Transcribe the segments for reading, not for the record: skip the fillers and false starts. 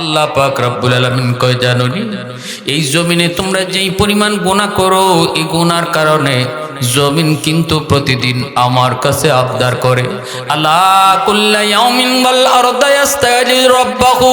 আল্লাহ পাক রব্বুল আলামিন কয় জানোনি এই জমিনে তোমরা যেই পরিমাণ গুনাহ করো এই গুনার কারণে জমিন কিন্তু প্রতিদিন আমার কাছে আবদার করে আল্লাহ কুল্লা ইয়াউমিন ওয়াল আরদা ইস্তাজি রাব্বাহু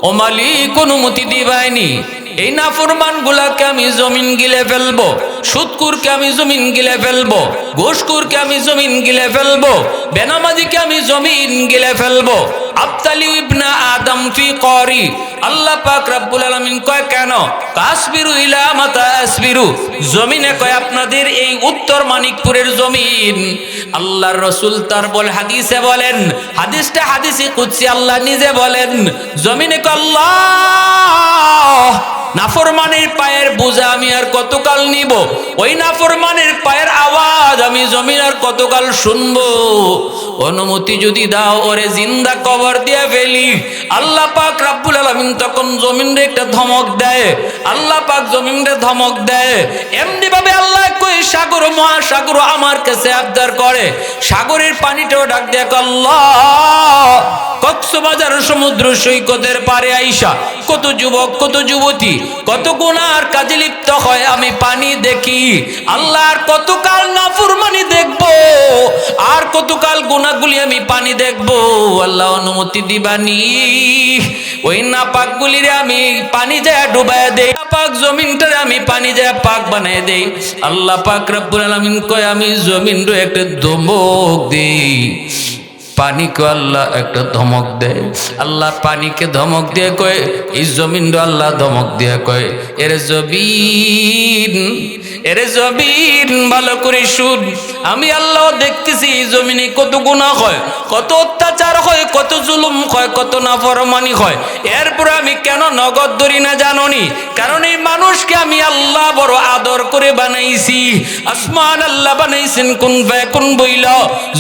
ও মালিক অনুমতি দিবাইনি এই নাফরমান গুলাকে আমি জমিন গিলে ফেলবো সুদকুরকে আমি জমিন গিলে ফেলবো ঘুষখোরকে আমি জমিন গিলে ফেলবো বেনামাজিকে আমি জমিন গিলে ফেলবো আবতালি ইবনা আদম ফি করি আল্লাহ পাক রব্বুল আলামিন কয় কেন কাসবিরু ইলা মাতা আসবিরু জমিনে কয় আপনাদের এই উত্তর মানিকপুরের জমিন আল্লাহর রাসূল তার বলে হাদিসে বলেন হাদিসটা হাদিসে কুদসি আল্লাহ নিজে বলেন জমিনে কয় আল্লাহ নাফরমানের পায়ের বোঝা আমি আর কতকাল নিব ওই নাফরমানের পায়ের আওয়াজ আমি জমিন আর কতকাল শুনবো অনুমতি যদি দাও ওরে জিন্দা কবর দিয়ে ফেলি আল্লাহ পাক রব্বুল আলামিন তখন জমিনে একটা ধমক দেয় আল্লাহ পাক জমিনে ধমক দেয় এমনি ভাবে আল্লাহ কই সাগর মহাসাগর আমার কাছে আবদার করে সাগরের পানিটাও ডাক দেয় আল্লাহ কক্সবাজার সমুদ্র সৈকতের পারে আইসা কত যুবক কত যুবতী কত গুনার কাজে লিপ্ত হয় আমি পানি দেখি আল্লাহর কতকাল নাফরমানি দেখবো আর কতকাল গুনাহগুলি আমি পানি দেখবো আল্লাহ অনুমতি দিবানি ওই নাপাকগুলিরে আমি পানি যায় ডুবায় দেই নাপাক জমিনটারে আমি পানি যায় পাক বানায় দেই আল্লাহ পাক রব্বুল আলামিন কয় আমি জমিনরে একটা ধমক দেই পানিকে আল্লাহ একটা ধমক দেয় আল্লাহ পানিকে ধমক দিয়ে কয় এই জমিন আল্লাহ ধমক দিয়ে কয় এরে জমিন ভালো করে শুন আমি আল্লাহ দেখতেছি এই জমিনে কত গুনাহ হয় কত অত্যাচার হয় কত জুলুম হয় কত নাফরমানি হয় এরপর আমি কেন নগদ ধরি না জানোনি কারণ এই মানুষকে আমি আল্লাহ বড় আদর করে বানাইছি আসমান আল্লাহ বানাইছেন কুন ফায়াকুন বইলা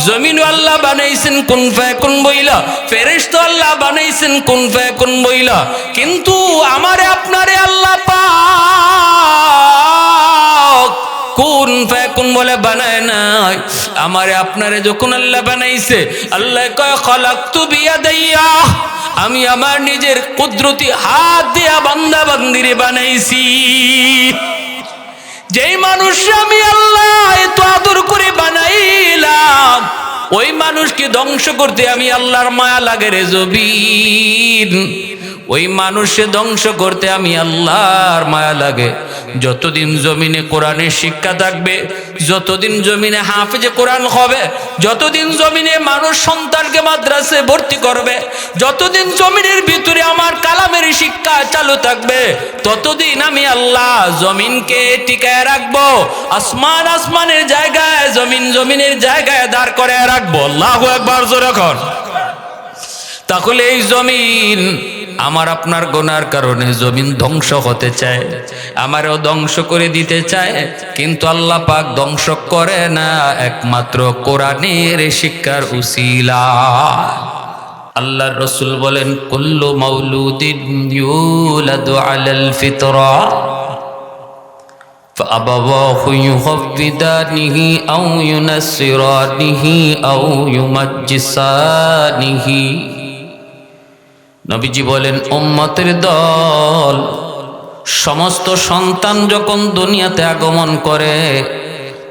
জমিন আল্লাহ বানাইছেন কুন ফায়াকুন বইলা ফেরেশতা আল্লাহ বানাইছেন কুন ফায়াকুন বইলা কিন্তু আমারে আপনারে আল্লাহ পাক কুন ফায়াকুন বলে বানায় নাই আমারে আপনারে যখন আল্লাহ বানাইছে আল্লাহ কয় খালাকতু বিয়াদাইয়া আমি আমার নিজের কুদরতি হাত দিয়া বান্দা বান্দিরে বানাইছি যেই মানুষ আমি আল্লাহ এত আদর করে বানাইলাম ওই মানুষকে ধ্বংস করতে আমি আল্লাহর মায়া লাগে রে জবিন ওই মানুষকে ধ্বংস করতে আমি আল্লাহর মায়া লাগে যতদিন জমিনে কোরআনের শিক্ষা থাকবে যতদিন জমিনে হাফেজে কোরআন হবে যতদিন জমিনে মানুষ সন্তানকে মাদ্রাসায় ভর্তি করবে যতদিন জমিনের ভিতরে আমার কালামের শিক্ষা চালু থাকবে ততদিন আমি আল্লাহ জমিনকে টিকায় রাখবো আসমান আসমানের জায়গায় জমিন জমিনের জায়গায় দাঁড় করে রাখবো আল্লাহু আকবার জোরে কর তাহলে এই জমিন আমার আপনার গুনার কারণে জমিন ধ্বংস হতে চায় আমারও ধ্বংস করে দিতে চায় কিন্তু আল্লাহ পাক ধ্বংস করে না একমাত্র কোরআনের শিক্ষার উসিলা আল্লাহর রাসূল বলেন কুল্লু মাউলুদিন ইউলাদু আলাল ফিতরা فأبواه يهودانه أو ينصرانه أو يمجسانه নবীজি বলেন উম্মতের দল সমস্ত সন্তান যখন দুনিয়াতে আগমন করে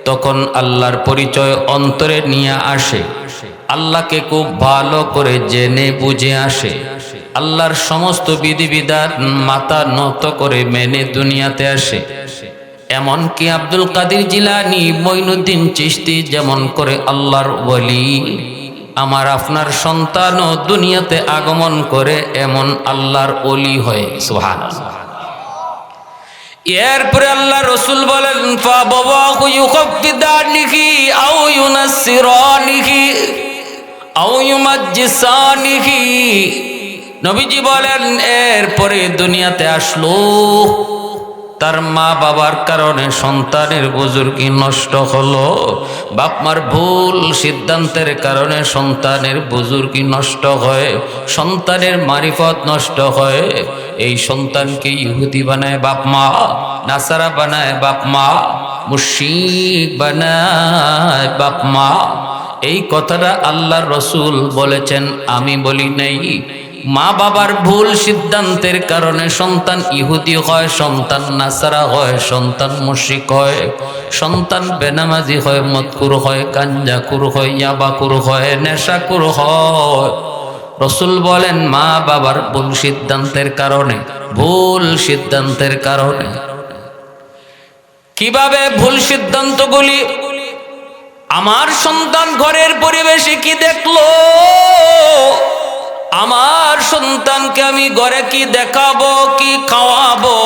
তখন আল্লাহর পরিচয় অন্তরে নিয়ে আসে আল্লাহকে খুব ভালো করে জেনে বুঝে আসে আল্লাহর সমস্ত বিধিবিধান মাথা নত করে মেনে দুনিয়াতে আসে এমনকি আব্দুল কাদের জিলানী মঈনুদ্দিন চিশতি যেমন করে আল্লাহর ওলি আমার আপনার সন্তানও দুনিয়াতে আগমন করে এমন আল্লাহর ওলি হয় সুবহানাল্লাহ এরপরে আল্লাহ রাসূল বলেন ফাবাওয়াহু ইউখাফিদানিহি আও ইউনাসসিরানিহি আও ইউমাজ্জিসানিহি নবীজি বলেন এরপরে দুনিয়াতে আসলো তার মা বাবার কারণে সন্তানের বুজুর্গি নষ্ট হলো বাপ মার ভুল সিদ্ধান্তের কারণে সন্তানের বুজুর্গি নষ্ট হয় সন্তানের মারিফত নষ্ট হয় এই সন্তানকে ইহুদি বানায় বাপ মা নাসারা বানায় বাপ মা মুশরিক বানায় বাপ মা এই কথাটা আল্লাহর রাসূল বলেছেন আমি বলি নাই মা বাবার ভুল সিদ্ধান্তের কারণে সন্তান ইহুদি হয়, সন্তান নাসারা হয়, সন্তান মুশরিক হয়, সন্তান বেনামাজি হয়, মদকুর হয়, গাঞ্জাকুর হয়, ইয়াবাকুর হয়, নেশাকুর হয়। রসুল বলেন মা বাবার ভুল সিদ্ধান্তের কারণে, ভুল সিদ্ধান্তের কারণে। কিভাবে ভুল সিদ্ধান্তগুলি? আমার সন্তান ঘরের পরিবেশে কি দেখলো, আমার সন্তানকে আমি ঘরে কি দেখাবো, কি খাওয়াবো,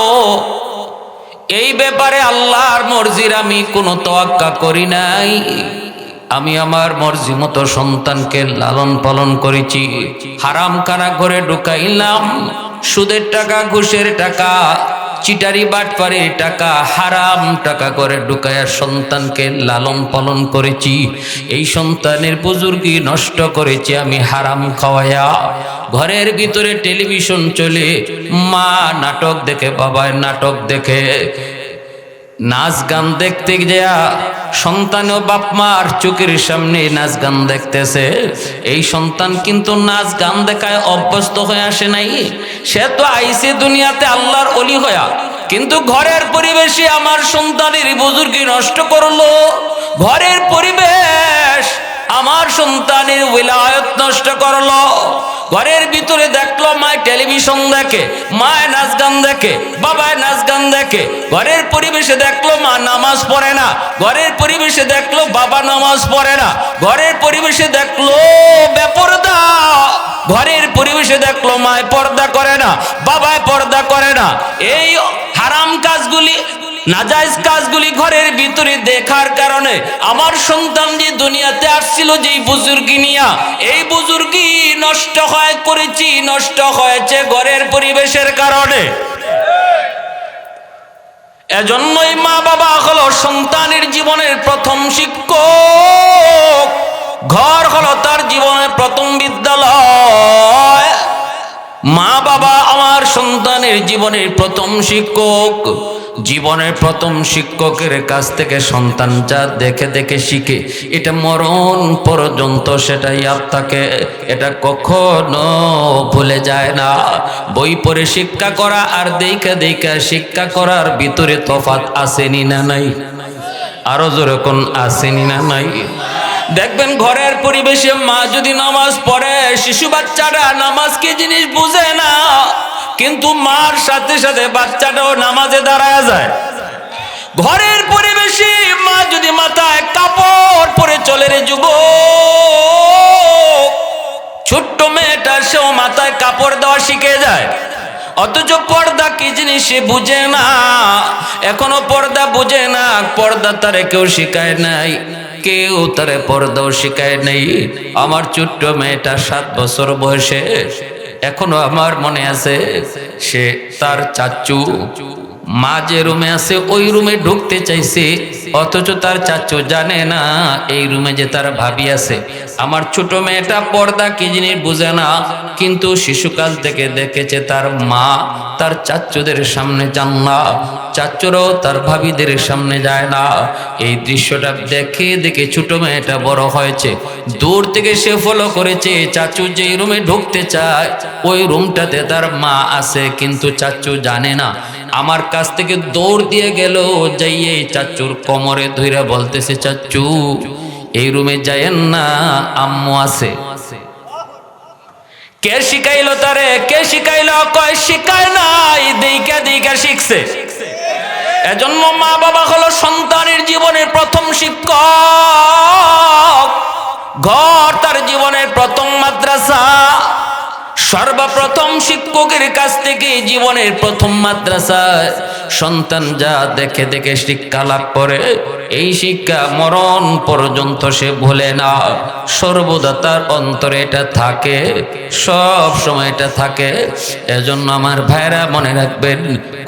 এই ব্যাপারে আল্লাহর মর্জির আমি কোনো তোয়াক্কা করি নাই। আমি আমার মর্জি মতো সন্তানকে লালন পালন করেছি। হারাম কারা ঘরে ঢুকাইলাম, সুদের টাকা, ঘুষের টাকা, চিটারি বাটপারির টাকা, হারাম টাকা করে ঢুকায়া সন্তানকে লালন পালন করেছি। এই সন্তানের বুজুর্গি নষ্ট করেছি আমি হারাম খাওয়ায়া। ঘরের ভিতরে টেলিভিশন চলে, মা নাটক দেখে, বাবায় নাটক দেখে, নাচ গান দেখতে গিয়া সন্তান ও বাপ মার চোখের সামনে নাচ গান দেখতেছে। এই সন্তান কিন্তু নাচ গান দেখায় অভ্যস্ত হয়ে আসে নাই, সে তো আইসে দুনিয়াতে আল্লাহর ওলি হয়া, কিন্তু ঘরের পরিবেশে আমার সন্তানের বুজুর্গি নষ্ট করলো। ঘরের পরিবেশ আমার সন্তানের উলায়াত নষ্ট করলো। ঘরের ভিতরে দেখলো মায় টেলিভিশন দেখে, মায় নাচ গান দেখে, বাবায় নাচ গান দেখে। ঘরের পরিবেশে দেখলো মা নামাজ পড়ে না, ঘরের পরিবেশে দেখলো বাবা নামাজ পড়ে না, ঘরের পরিবেশে দেখলো বেপরদা, ঘরের পরিবেশে দেখলো মায় পর্দা করে না, বাবায় পর্দা করে না। এই হারাম কাজগুলি, নাজায়েজ কাজগুলি ঘরের ভিতরে দেখার কারণে আমার সন্তান যে দুনিয়াতে আসছিল যেই বুজুর্গি নিয়া, এই বুজুর্গি নষ্ট হয় করেছি, নষ্ট হয়েছে ঘরের পরিবেশের কারণে। এজন্যই মা বাবা হলো সন্তানের জীবনের প্রথম শিক্ষক, ঘর হলো তার জীবনের প্রথম বিদ্যালয়। মা বাবা আমার সন্তানের জীবনের প্রথম শিক্ষক। জীবনের প্রথম শিক্ষকের কাছ থেকে সন্তান যা দেখে দেখে শিখে, এটা মরণ পর্যন্ত সেটাই ইয়াদ থাকে, এটা কখনো ভুলে যায় না। বই পড়ে শিক্ষা করা আর দেখে দেখে শিক্ষা করার ভিতরে তফাৎ আসেনি না নাই? আরো জোরে কোন আসেনি না নাই? দেখবেন ঘরের পরিবেশে মা যদি নামাজ পড়ে, শিশু বাচ্চারা নামাজ কি জিনিস বুঝে না, কিন্তু মার সাথে সাথে বাচ্চাটাও নামাজে দাঁড়ায় যায়। ঘরের পরিবেশে মা যদি মাথায় কাপড় পরে চলে, রে যুবক, ছোট্ট মেয়েটা সেও মাথায় কাপড় দেওয়া শিখে যায়, অথচ পর্দা কি জিনিস সে বুঝে না, এখনো পর্দা বুঝে না। পর্দা তারে কেউ শিখায় নাই, কেউ তারে পর্দাও শিখায় নেই। আমার ছোট্ট মেয়েটা 7 বছর বয়সে, এখনো আমার মনে আছে, সে তার চাচু মা যে রুমে আছে ওই রুমে ঢুকতে চাইছে, অথচ তার চাচু জানে না এই রুমে যে তার ভাবি আছে। আমার ছোট মেয়েটা পর্দা কি জিনিস বুঝে না, কিন্তু শিশুকাল থেকে দেখেছে তার মা তার চাচুদের সামনে যান না, চাচুরাও তার ভাবিদের সামনে যায় না। এই দৃশ্যটা দেখে দেখে ছোট মেয়েটা বড় হয়েছে। দূর থেকে সে ফলো করেছে, চাচু যেই রুমে ঢুকতে চায় ওই রুমটাতে তার মা আছে, কিন্তু চাচু জানে না। আমার কাছ থেকে দৌড় দিয়ে গেল, যাইয়ে চাচুর কোমরে ধইরা বলতেছে, চাচু এই রুমে যায়েন না, আম্মু আছে। কে শিখাইলো তারে? কে শিখাইলো? কয় শিখায় নাই, দেইকা দেইকা শিখছে। এজন্য মা বাবা হলো সন্তানের জীবনের প্রথম শিক্ষক। ঘর তার জীবনের প্রথম মাদ্রাসা। সর্বপ্রথম শিক্ষকের কাছ থেকে জীবনের প্রথম মাদ্রাসায় সন্তান যা দেখে দেখে শিক্ষা লাভ করে, এই শিক্ষা মরণ পর্যন্ত সে ভুলে না। সর্বদা তার অন্তরে এটা থাকে, সব সময় এটা থাকে। এজন্য আমার ভাইরা মনে রাখবেন,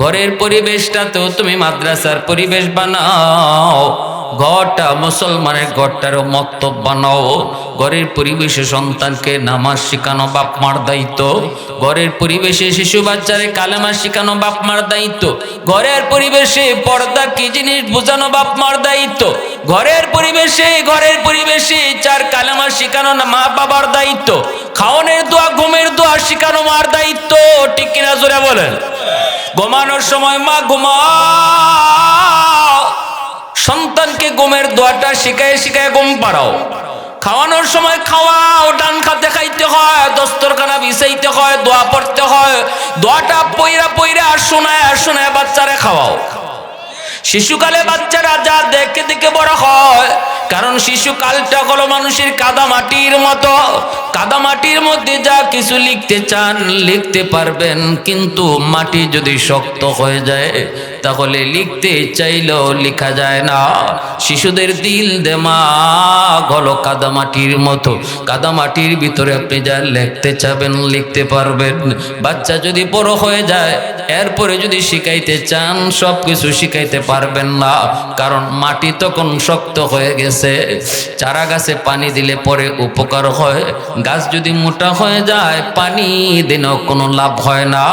ঘরের পরিবেশটা তো তুমি মাদ্রাসার পরিবেশ বানাও। ঘরটা মুসলমানের ঘরটারও মক্তব বানাও। ঘরের পরিবেশে সন্তানকে নামাজ শেখানো বাপ মার দায়িত্ব। ঘরের পরিবেশে শিশু বাচ্চারে কালেমা শেখানো বাপ মার দায়িত্ব। ঘরের পরিবেশে পর্দা কি জিনিস বোঝানো বাপ মার দায়িত্ব। ঘরের পরিবেশে চার কালেমা শেখানো মা বাবার দায়িত্ব। খাওয়ানোর দোয়া ঘুমের দোয়া শেখানো মার দায়িত্ব। ঠিক কিনা জোরে বলেন? ঘুমানোর সময় মা ঘুমাও, সন্তানকে ঘুমের দোয়াটা শিখায় শিখায় ঘুম পাড়াও। খাওয়ানোর সময় খাওয়াও, ডান খাতে খাইতে হয়, দস্তরখানা বিছাইতে হয়, দোয়া পড়তে হয়। দোয়াটা পইরা পইরা শোনায় বাচ্চারে খাওয়াও। শিশুকালে বাচ্চারা যা দেখে দেখে বড় হয়, কারণ শিশুকালটা হলো মানুষের কাদামাটির মতো। কাদামাটির মধ্যে যা কিছু লিখতে চান লিখতে পারবেন, কিন্তু মাটি যদি শক্ত হয়ে যায় তাহলে লিখতে চাইলেও লেখা যায় না। শিশুদের দিল দেমাগ হলো কাদামাটির মতো। কাদামাটির ভিতরে আপনি যা লিখতে চাবেন লিখতে পারবেন। বাচ্চা যদি বড় হয়ে যায়, এরপরে যদি শিখাইতে চান সব কিছু শিখাইতে পারবেন না, কারণ মাটি তখন শক্ত হয়ে গেছে। চারা গাছে পানি দিলে পরে উপকার হয়, গাছ যদি মোটা হয়ে যায় পানি দিলেও কোনো লাভ হয় না।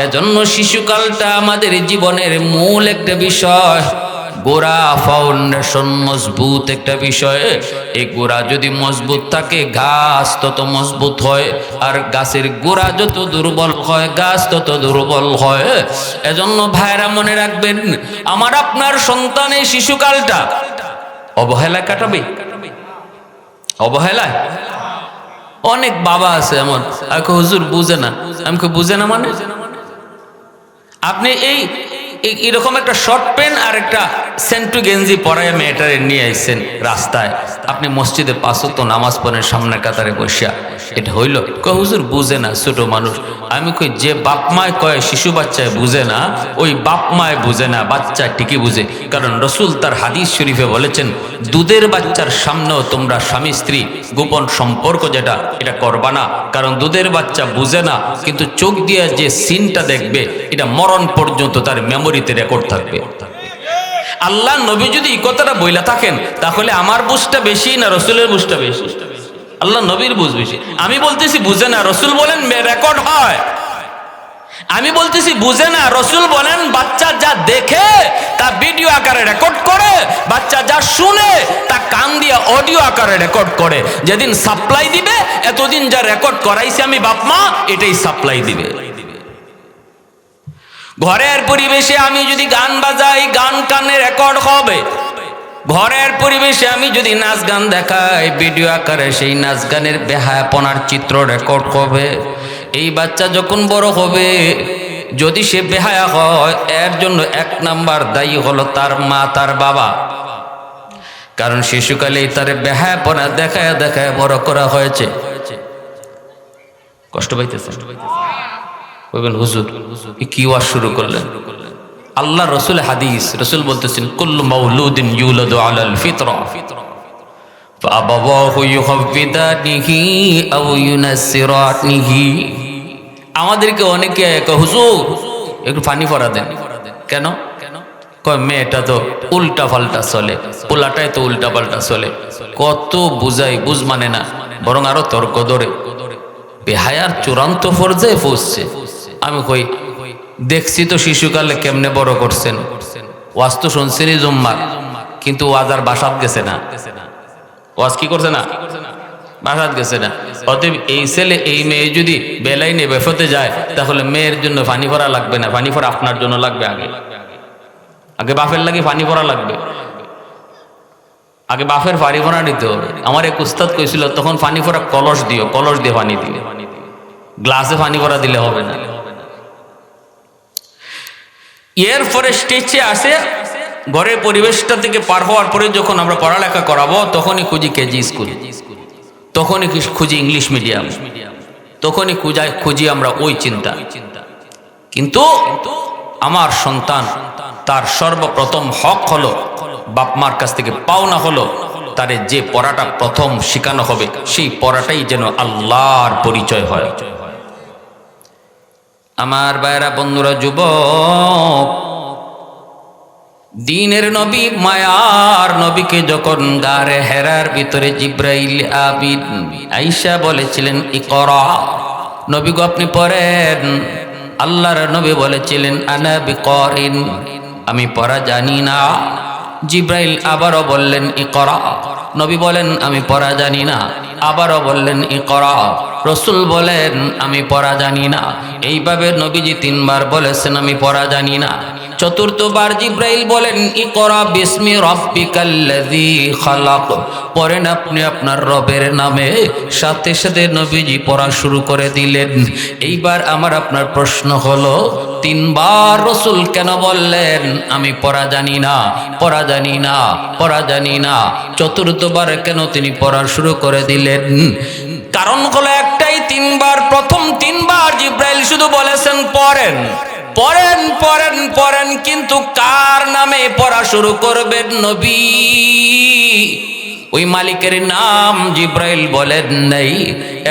এজন্য শিশুকালটা আমাদের জীবনের মূল একটা বিষয়। গোড়া ফাউন্ডেশন মজবুত একটা বিষয়। এই গোড়া যদি মজবুত থাকে গাছ তত মজবুত হয়, আর গাছের গোড়া যত দুর্বল হয় গাছ তত দুর্বল হয়। এজন্য ভাইরা মনে রাখবেন, আমার আপনার সন্তানের শিশুকালটা অবহেলায় কাটাবে। অবহেলায় অনেক বাবা আছে এমন, হুজুর বুঝে না। আমি বুঝে না মানে আপনি এরকম একটা শর্ট প্যান্ট আর একটা সেন্টু গেঞ্জি পরায় মেয়েটারে নিয়ে আইছেন রাস্তায়, আপনি মসজিদে 5 ওয়াক্ত নামাজ পড়েন সামনের কাতারে বসিয়া, এটা হইল? হুজুর বুঝে না, ছোট মানুষ। আমি কই, যে বাপ মায় কয় শিশু বাচ্চায় বুঝে না, ওই বাপ মায় বুঝে না, বাচ্চা ঠিকই বুঝে। কারণ রসুল তার হাদিস শরীফে বলেছেন, দুধের বাচ্চার সামনেও তোমরা স্বামী স্ত্রী গোপন সম্পর্ক যেটা এটা করবা না, কারণ দুধের বাচ্চা বুঝে না, কিন্তু চোখ দিয়ে যে সিনটা দেখবে এটা মরণ পর্যন্ত তার মেমোরিতে রেকর্ড থাকবে। আল্লাহ নবী যদি এই কথাটা বইলা থাকেন, তাহলে আমার বুঝটা বেশি না রসুলের বুঝটা বেশি? আল্লাহ নবীর বুঝ বেশি। আমি বলতেছি বুঝে না, রসুল বলেন রেকর্ড হয়। আমি বলতেছি বুঝে না, রসুল বলেন বাচ্চা যা দেখে তা ভিডিও আকারে রেকর্ড করে, বাচ্চা যা শুনে তা কান দিয়ে অডিও আকারে রেকর্ড করে। যেদিন সাপ্লাই দিবে, এতদিন যা রেকর্ড করাইছি আমি বাপ মা, এটাই সাপ্লাই দিবে। ঘরের পরিবেশে আমি যদি গান বাজাই, গান কানে রেকর্ড হবে। ঘরের পরিবেশে আমি যদি নাচ গান দেখাই, ভিডিও আকারে সেই নাচ গানের বেহায়াপনার চিত্র রেকর্ড হবে। এই বাচ্চা যখন বড় হবে, যদি সে বেহায়া হয়, এর জন্য 1 নাম্বার দায়ী হলো তার মা, তার বাবা। কারণ শিশুকালেই তার বেহায়াপনা দেখায় দেখায় বড় করা হয়েছে। কষ্ট পাইতেছে? বলবেন হুজুর কি ওয়াজ শুরু করলেন? আল্লাহ রসুল হাদিস, রসুল বলতেছেন, কুল্লু মাউলুদিন ইউলাদু আলাল ফিতরা ফাআবাওয়াহু ইউহাব্বিদানিহি আও ইউনাসসিরানিহি। আমাদেরকে অনেকে হুজুর একটু পানি পড়া দেন। কেন? কয় মেয়েটা তো উল্টা পাল্টা চলে, পোলাটাই তো উল্টা পাল্টা চলে। কত বুঝাই, বুঝ মানে না, বরং আরো তর্ক ধরে, বেহায়ার চূড়ান্ত পর্যায়ে পৌঁছছে। আমি কই, দেখছি তো শিশুকালে কেমনে বড় করছেন, ওয়াজ তো শুনছেনই জুম্মার, কিন্তু ওয়াজ আর বাসাত গেছে না। ওয়াজ কি করছে না? বাসাত গেছে না। অতএব এই ছেলে এই মেয়ে যদি বেলাইনে বেফতে যায়, তাহলে মেয়ের জন্য পানি ভরা লাগবে না, পানি ভরা আপনার জন্য লাগবে। আগে বাপের লাগে পানি ভরা লাগবে, আগে বাপের পানি ভরা নিতে হবে। আমার এক উস্তাদ কইছিল, তখন পানি ভরা কলস দিও, কলস দিয়ে পানি দিলে, গ্লাসে পানি ভরা দিলে হবে না। এরপরে স্টেজে আসে, ঘরের পরিবেশটা থেকে পার হওয়ার পরে যখন আমরা পড়ালেখা করাবো, তখনই খুঁজি কেজি স্কুল, তখনই খুঁজি ইংলিশ মিডিয়াম, তখনই খুঁজি আমরা ওই চিন্তা। কিন্তু আমার সন্তান, তার সর্বপ্রথম হক হলো, বাপ মার কাছ থেকে পাওনা হলো, তারে যে পড়াটা প্রথম শেখানো হবে, সেই পড়াটাই যেন আল্লাহর পরিচয় হয়। আমার ভাইরা, বন্ধুরা, যুবক, দিনের নবী মায়ার নবীকে যখন গারে হেরার ভিতরে জিব্রাইল আমিন আয়েশা বলেছিলেন ইকরা, নবী গো আপনি পড়েন। আল্লাহর নবী বলেছিলেন আনা বিকরিন, আমি পড়া জানি না। জিব্রাইল আবারও বললেন ইকরা, নবী বলেন আমি পড়া জানি না। আবারও বললেন ইকরা, রসুল বলেন আমি পড়া জানি না। এইভাবে নবীজি 3 বার বলেছেন আমি পড়া জানি না। চতুর্থবার জিব্রাইল বলেন ইকরা বিসমি রাব্বিকাল্লাযী খালাক, পড়েন আপনি আপনার রবের নামে। সাথে সাথে নবীজি পড়া শুরু করে দিলেন। এইবার আমার আপনার প্রশ্ন হলো 3 বার রসুল কেন বললেন আমি পড়া জানি না, পড়া জানি না, পড়া জানি না? চতুর্থবার কেন তিনি পড়া শুরু করে দিলেন? কারণ হলো একটাই, 3 বার, প্রথম 3 বার জিব্রাইল শুধু বলেছেন পড়েন পড়েন পড়েন পড়েন, কিন্তু কার নামে পড়া শুরু করবেন? নবী, ওই মালিকের নাম জিব্রাইল বলেন নাই,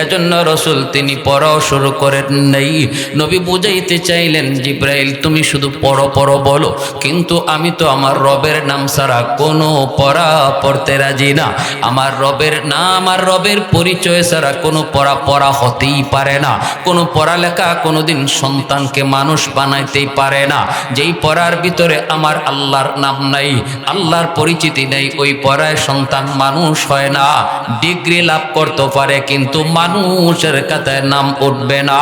এজন্য রসুল তিনি পড়াও শুরু করেন নাই। নবী বুঝাইতে চাইলেন জিব্রাইল তুমি শুধু পড়ো পড়ো বলো, কিন্তু আমি তো আমার রবের নাম ছাড়া কোনো পড়া পড়তে রাজি না। আমার রবের নাম, আমার রবের পরিচয় ছাড়া কোনো পড়া পড়া হতেই পারে না। কোনো পড়ালেখা কোনোদিন সন্তানকে মানুষ বানাইতেই পারে না। যেই পড়ার ভিতরে আমার আল্লাহর নাম নাই, আল্লাহর পরিচিতি নেই, ওই পড়ায় সন্তান মানুষ হয় না। ডিগ্রি লাভ করতে পারে কিন্তু মানুষের খাতায় নাম উঠবে না।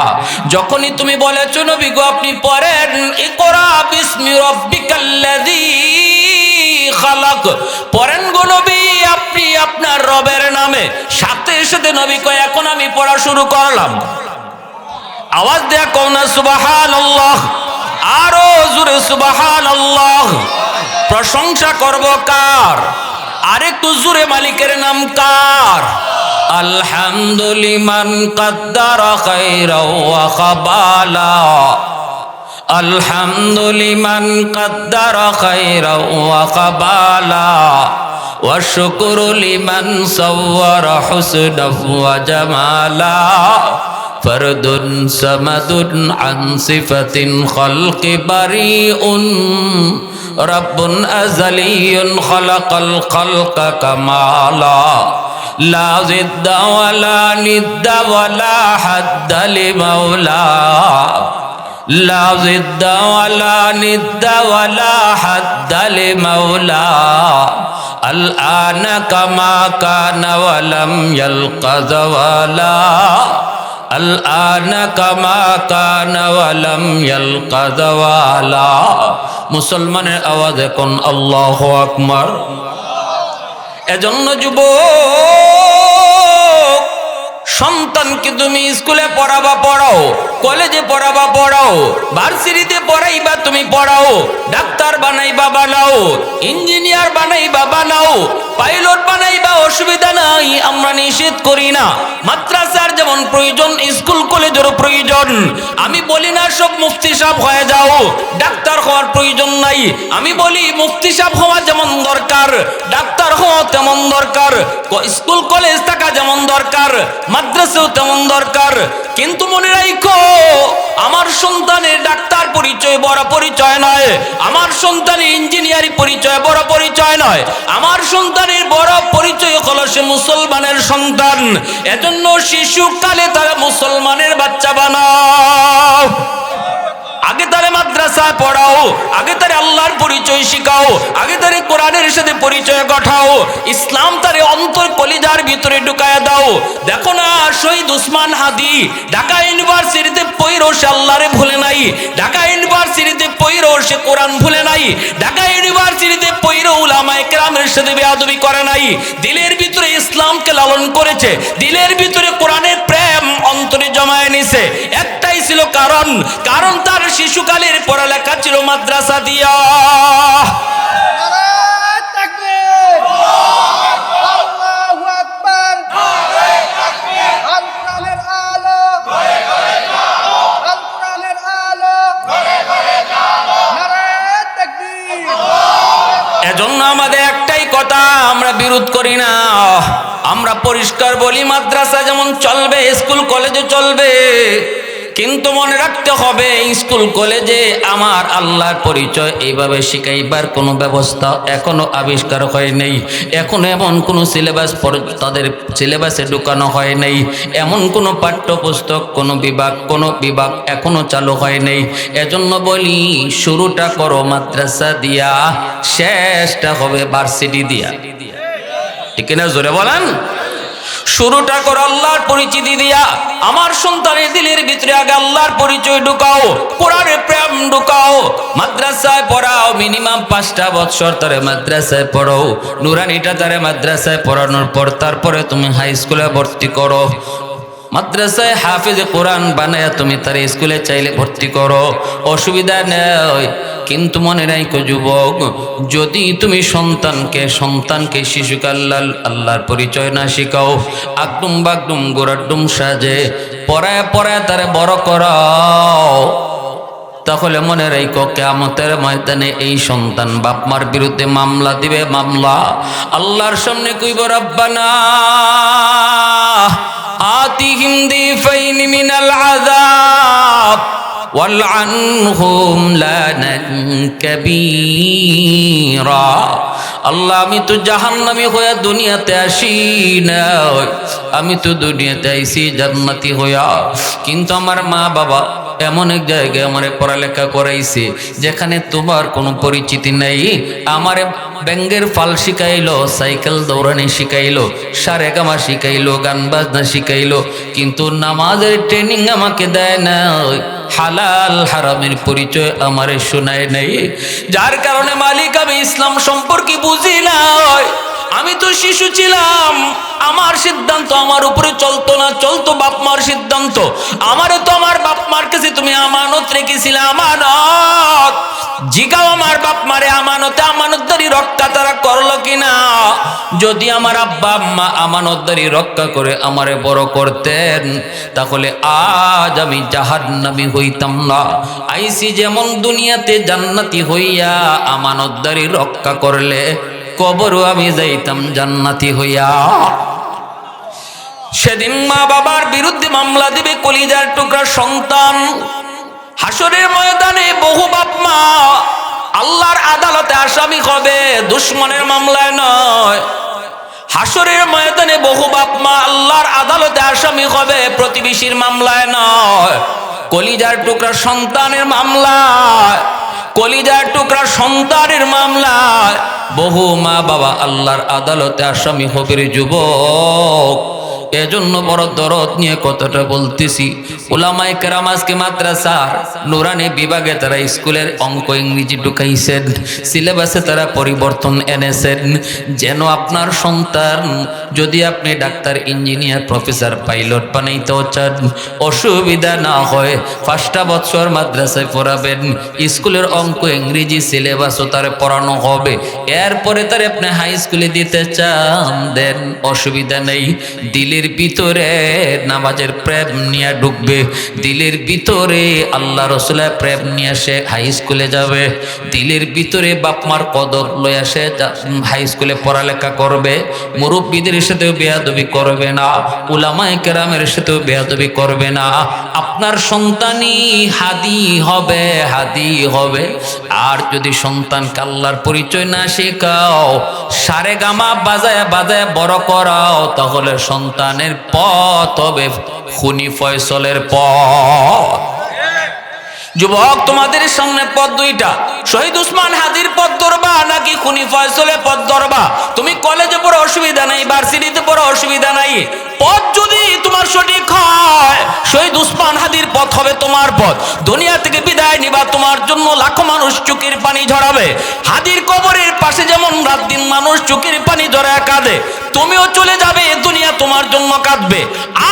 যখনই তুমি বলেছো নবী গো আপনি পড়েন ইকরা বিসমি রাব্বিকাল্লাযী খালাক, পড়েন গো নবী আপনি আপনার রবের নামে। সাথে সাথে নবী কয় এখন আমি পড়া শুরু করলাম। আওয়াজ দেয়া কও না সুবহানাল্লাহ, আরো জোরে সুবহানাল্লাহ। প্রশংসা করব কার? আরেকটু জোরে মালিকের নাম কার? আলহামদুলিমান কাদ্দারা খায়রা ওয়া খাবালা, আলহামদুলিমান কাদ্দারা খায়রা ওয়া খাবালা, ওয়া শুকরু লিমান সাওয়ারা হুসনান ওয়া জামালা, ফরদুন সামাদুন আন সিফাতিন খালকি বারিউন, রব্বুন আযালিয়ুন খালাকাল খালকা কামালা, লা জিদ্দা ওয়ালা নিদ্দা ওয়ালা হাদ্দা লিমাওলা, লা জিদ্দা ওয়ালা নিদ্দা ওয়ালা হাদ্দা লিমাওলা, আল আনা কামা কানা ওয়ালাম ইয়ালকা যাওয়ালা, আল আনা কামা কানা ওয়ালাম ইয়ালকা যাওয়ালা। মুসলমানের আওয়াজ এখন আল্লাহু আকবার। এজন্য যুবক, সন্তানকে তুমি স্কুলে পড়াবা পড়াও, কলেজে পড়াবা পড়াও, ভার্সিটিতে পড়াইবা তুমি পড়াও, ডাক্তার বানাইবা বানাও, ইঞ্জিনিয়ার বানাইবা বানাও, পাইলট বানাইবা, অসুবিধা নাই, আমরা নিষেধ করি না। মাদ্রাসার যেমন প্রয়োজন স্কুল কলেজেরও প্রয়োজন। আমি বলি না সব মুফতি সাহেব হয়ে যাও, ডাক্তার হওয়ার প্রয়োজন নাই। আমি বলি মুফতি সাহেব হওয়া যেমন দরকার, ডাক্তার হওয়া তেমন দরকার, স্কুল কলেজ থাকা যেমন দরকার, মাদ্রাসাও তেমন দরকার। কিন্তু মনে রাখো, আমার সন্তানের ডাক্তার পরিচয় বড় পরিচয় নয়, আমার সন্তানের ইঞ্জিনিয়ারিং পরিচয় বড় পরিচয় নয়, আমার সন্তানের বড় পরিচয় হলো সে মুসলমানের সন্তান। এজন্য শিশুকালে তারা মুসলমানের বাচ্চা বানাও। আগে তারে মাদ্রাসায় পড়াও, আগে তারে আল্লাহর পরিচয় শিখাও, আগে তারে কোরআনের সাথে পরিচয় গঠাও, ইসলাম তারে অন্তর কলিজার ভিতরে ঢুকায় দাও। দেখো না শহীদ উসমান হাদি ঢাকা ইউনিভার্সিটিতে পড়েও সে আল্লাহরে ভুলে নাই, ঢাকা ইউনিভার্সিটিতে পড়েও সে কোরআন ভুলে নাই, ঢাকা ইউনিভার্সিটিতে পড়েও উলামায়ে কেরামের সাথে বেয়াদবি করে নাই। দিলের ভিতরে ইসলামকে লালন করেছে, দিলের ভিতরে কোরআনের প্রেম অন্তরে জমায়ে নিছে। একটাই ছিল কারণ, কারণ তার শিশুকালের পড়ালেখা ছিল মাদ্রাসা দিয়া। এজন্য আমাদের একটাই কথা, আমরা বিরোধ করি না, আমরা পরিষ্কার বলি মাদ্রাসা যেমন চলবে স্কুল কলেজে চলবে, কিন্তু মনে রাখতে হবে স্কুল কলেজে আমার আল্লাহর পরিচয় এইভাবে শিখাইবার কোনো ব্যবস্থা এখনো আবিষ্কার হয় নাই। এখনো এমন কোনো সিলেবাস তাদের সিলেবাসে ঢুকানো হয় নাই। এমন কোনো পাঠ্যপুস্তক কোনো বিভাগ এখনো চালু হয় নাই। এজন্য বলি শুরুটা করো মাদ্রাসা দিয়া, শেষটা হবে ভার্সিটি দিয়া। ঠিক না? জোরে বলেন। শুরুটা করো আল্লাহর পরিচিতি দিয়া। আমার সন্তানের দিলের ভিতরে আগে আল্লাহর পরিচয় ঢুকাও, কোরআনের প্রেম ঢুকাও। মাদ্রাসায় পড়াও, মিনিমাম 5টা বছর তারে মাদ্রাসায় পড়াও। নুরানিটা তারে মাদ্রাসায় পড়ানোর পর তারপরে তুমি হাই স্কুলে ভর্তি করো। মাদ্রাসায় হাফিজ কোরআন বানায়া তুমি তার স্কুলে চাইলে ভর্তি করো, অসুবিধা নেই। কিন্তু মনে রাখো যুবক, যদি তুমি সন্তানকে শিশুকাল আল্লাহর পরিচয় না শিখাও, আগডুম বাগডুম গোড়াডুম সাজে পড়ায় তারে বড় করাও, তাহলে মনে রাখো কিয়ামতের ময়দানে এই সন্তান বাপ মার বিরুদ্ধে মামলা দিবে। মামলা আল্লাহর সামনে কইব, রব্বানা আতিহিম দিফাইন মিনাল আযাব ওয়ালআনহুম লানান কাবীরা। আল্লাহ, আমি তো জাহান্নামী হয়ে দুনিয়াতে আসি না, আমি তো দুনিয়াতে আইছি জান্নাতি হইয়া। কিন্তু আমার মা বাবা এমন এক জায়গায় আমারে পড়ালেখা করাইছে যেখানে তোমার কোনো পরিচিতি নাই। আমারে ব্যাঙ্গের ফাল শিখাইলো, সাইকেল দৌড়ানি শিখাইলো, সারেগামা শিখাইলো, গান বাজনা শিখাইলো, কিন্তু নামাজের ট্রেনিং আমাকে দেয় না। হালাল হারামের পরিচয় আমারে শোনায় নাই। যার কারণে মালিক আমি ইসলাম সম্পর্কে বুঝি নাই। আমি তো শিশু ছিলাম, আমার সিদ্ধান্ত আমার উপরে চলতো না, চলতো বাপ মার সিদ্ধান্ত। আমারও তো আমার বাপ মার কাছে তুমি আমানত রেখেছিলে, আমানত। জিগাও আমার বাপ মারে আমানতদারি রক্ষা তারা করলো কিনা। যদি আমার আব্বা আম্মা আমানতদারি রক্ষা করে আমারে বড় করতেন, তাহলে আজ আমি জাহান্নামী হইতাম না। আইসি যেমন দুনিয়াতে জান্নাতি হইয়া, আমানতদারি রক্ষা করলে কবরও আমি যাইতাম জান্নাতি হইয়া। সেদিন মা বাবার বিরুদ্ধে মামলা দিবে কলিজার টুকরা সন্তান। হাসরের ময়দানে বহু বাপ মা আল্লাহর আদালতে আসামি হবে, দুশ্মনের মামলায় নয়। হাসরের ময়দানে বহু বাপ মা আল্লাহর আদালতে আসামি হবে, প্রতিবেশীর মামলায় নয়, কলিজার টুকরা সন্তানের মামলায়। কলিজার টুকরা সন্তানের মামলায় বহু মা বাবা আল্লাহর আদালতে আসামি হবে রে যুবক। এজন্য বড় দরদ নিয়ে কথাটা বলতেছি। উলামায়ে কেরাম আজকে মাদ্রাসার নুরানি বিভাগে তারা স্কুলের অঙ্ক ইংরেজি ঢুকাইছেন, সিলেবাসে তারা পরিবর্তন এনেছেন, যেন আপনার সন্তান যদি আপনি ডাক্তার, ইঞ্জিনিয়ার, প্রফেসর, পাইলট বানাইতেও চান, অসুবিধা না হয়। 5টা বছর মাদ্রাসায় পড়াবেন, স্কুলের অঙ্ক ইংরেজি সিলেবাসও তার পড়ানো হবে। এরপরে তার আপনি হাই স্কুলে দিতে চান, দেন, অসুবিধা নেই। দিলের ভিতরে নামাজের প্রেম নিয়ে ঢুকবে, দিলের ভিতরে আল্লাহ রসুলের প্রেম নিয়ে সে হাই স্কুলে যাবে, দিলের ভিতরে বাপমার কদর লইয়া সে হাই স্কুলে পড়ালেখা করবে। মুরব্বীদের সাথেও বেয়াদবি করবে না, উলামায়ে কেরামের সাথেও বেয়াদবি করবে না। আপনার সন্তানই হাদি হবে, হাদি হবে। আর যদি সন্তানকে আল্লাহর পরিচয় না শেখাও, সারেগামা বাজায় বাজায় বড় করাও, তাহলে সন্তানের পথ হবে খুনি ফয়সলের পথ। যুবক, তোমাদের সামনে পথ দুইটা, শহীদ উসমান হাদির পথ ধরবা নাকি খুনি ফয়সলের পথ ধরবা? তুমি কলেজে পড়ো অসুবিধা নাই, ভার্সিটিতে পড়ো অসুবিধা নাই। পথ যদি তোমার সঠিক হয়, শহীদ উসমান হাদির পথ হবে তোমার পথ। দুনিয়া থেকে বিদায় নিবা, তোমার জন্য লাখো মানুষ চোখের পানি ঝরাবে। হাদির কবরের পাশে যেমন রাত দিন মানুষ চোখের পানি ঝরায় কাঁদে, তুমিও চলে যাবে, দুনিয়া তোমার জন্য কাঁদবে।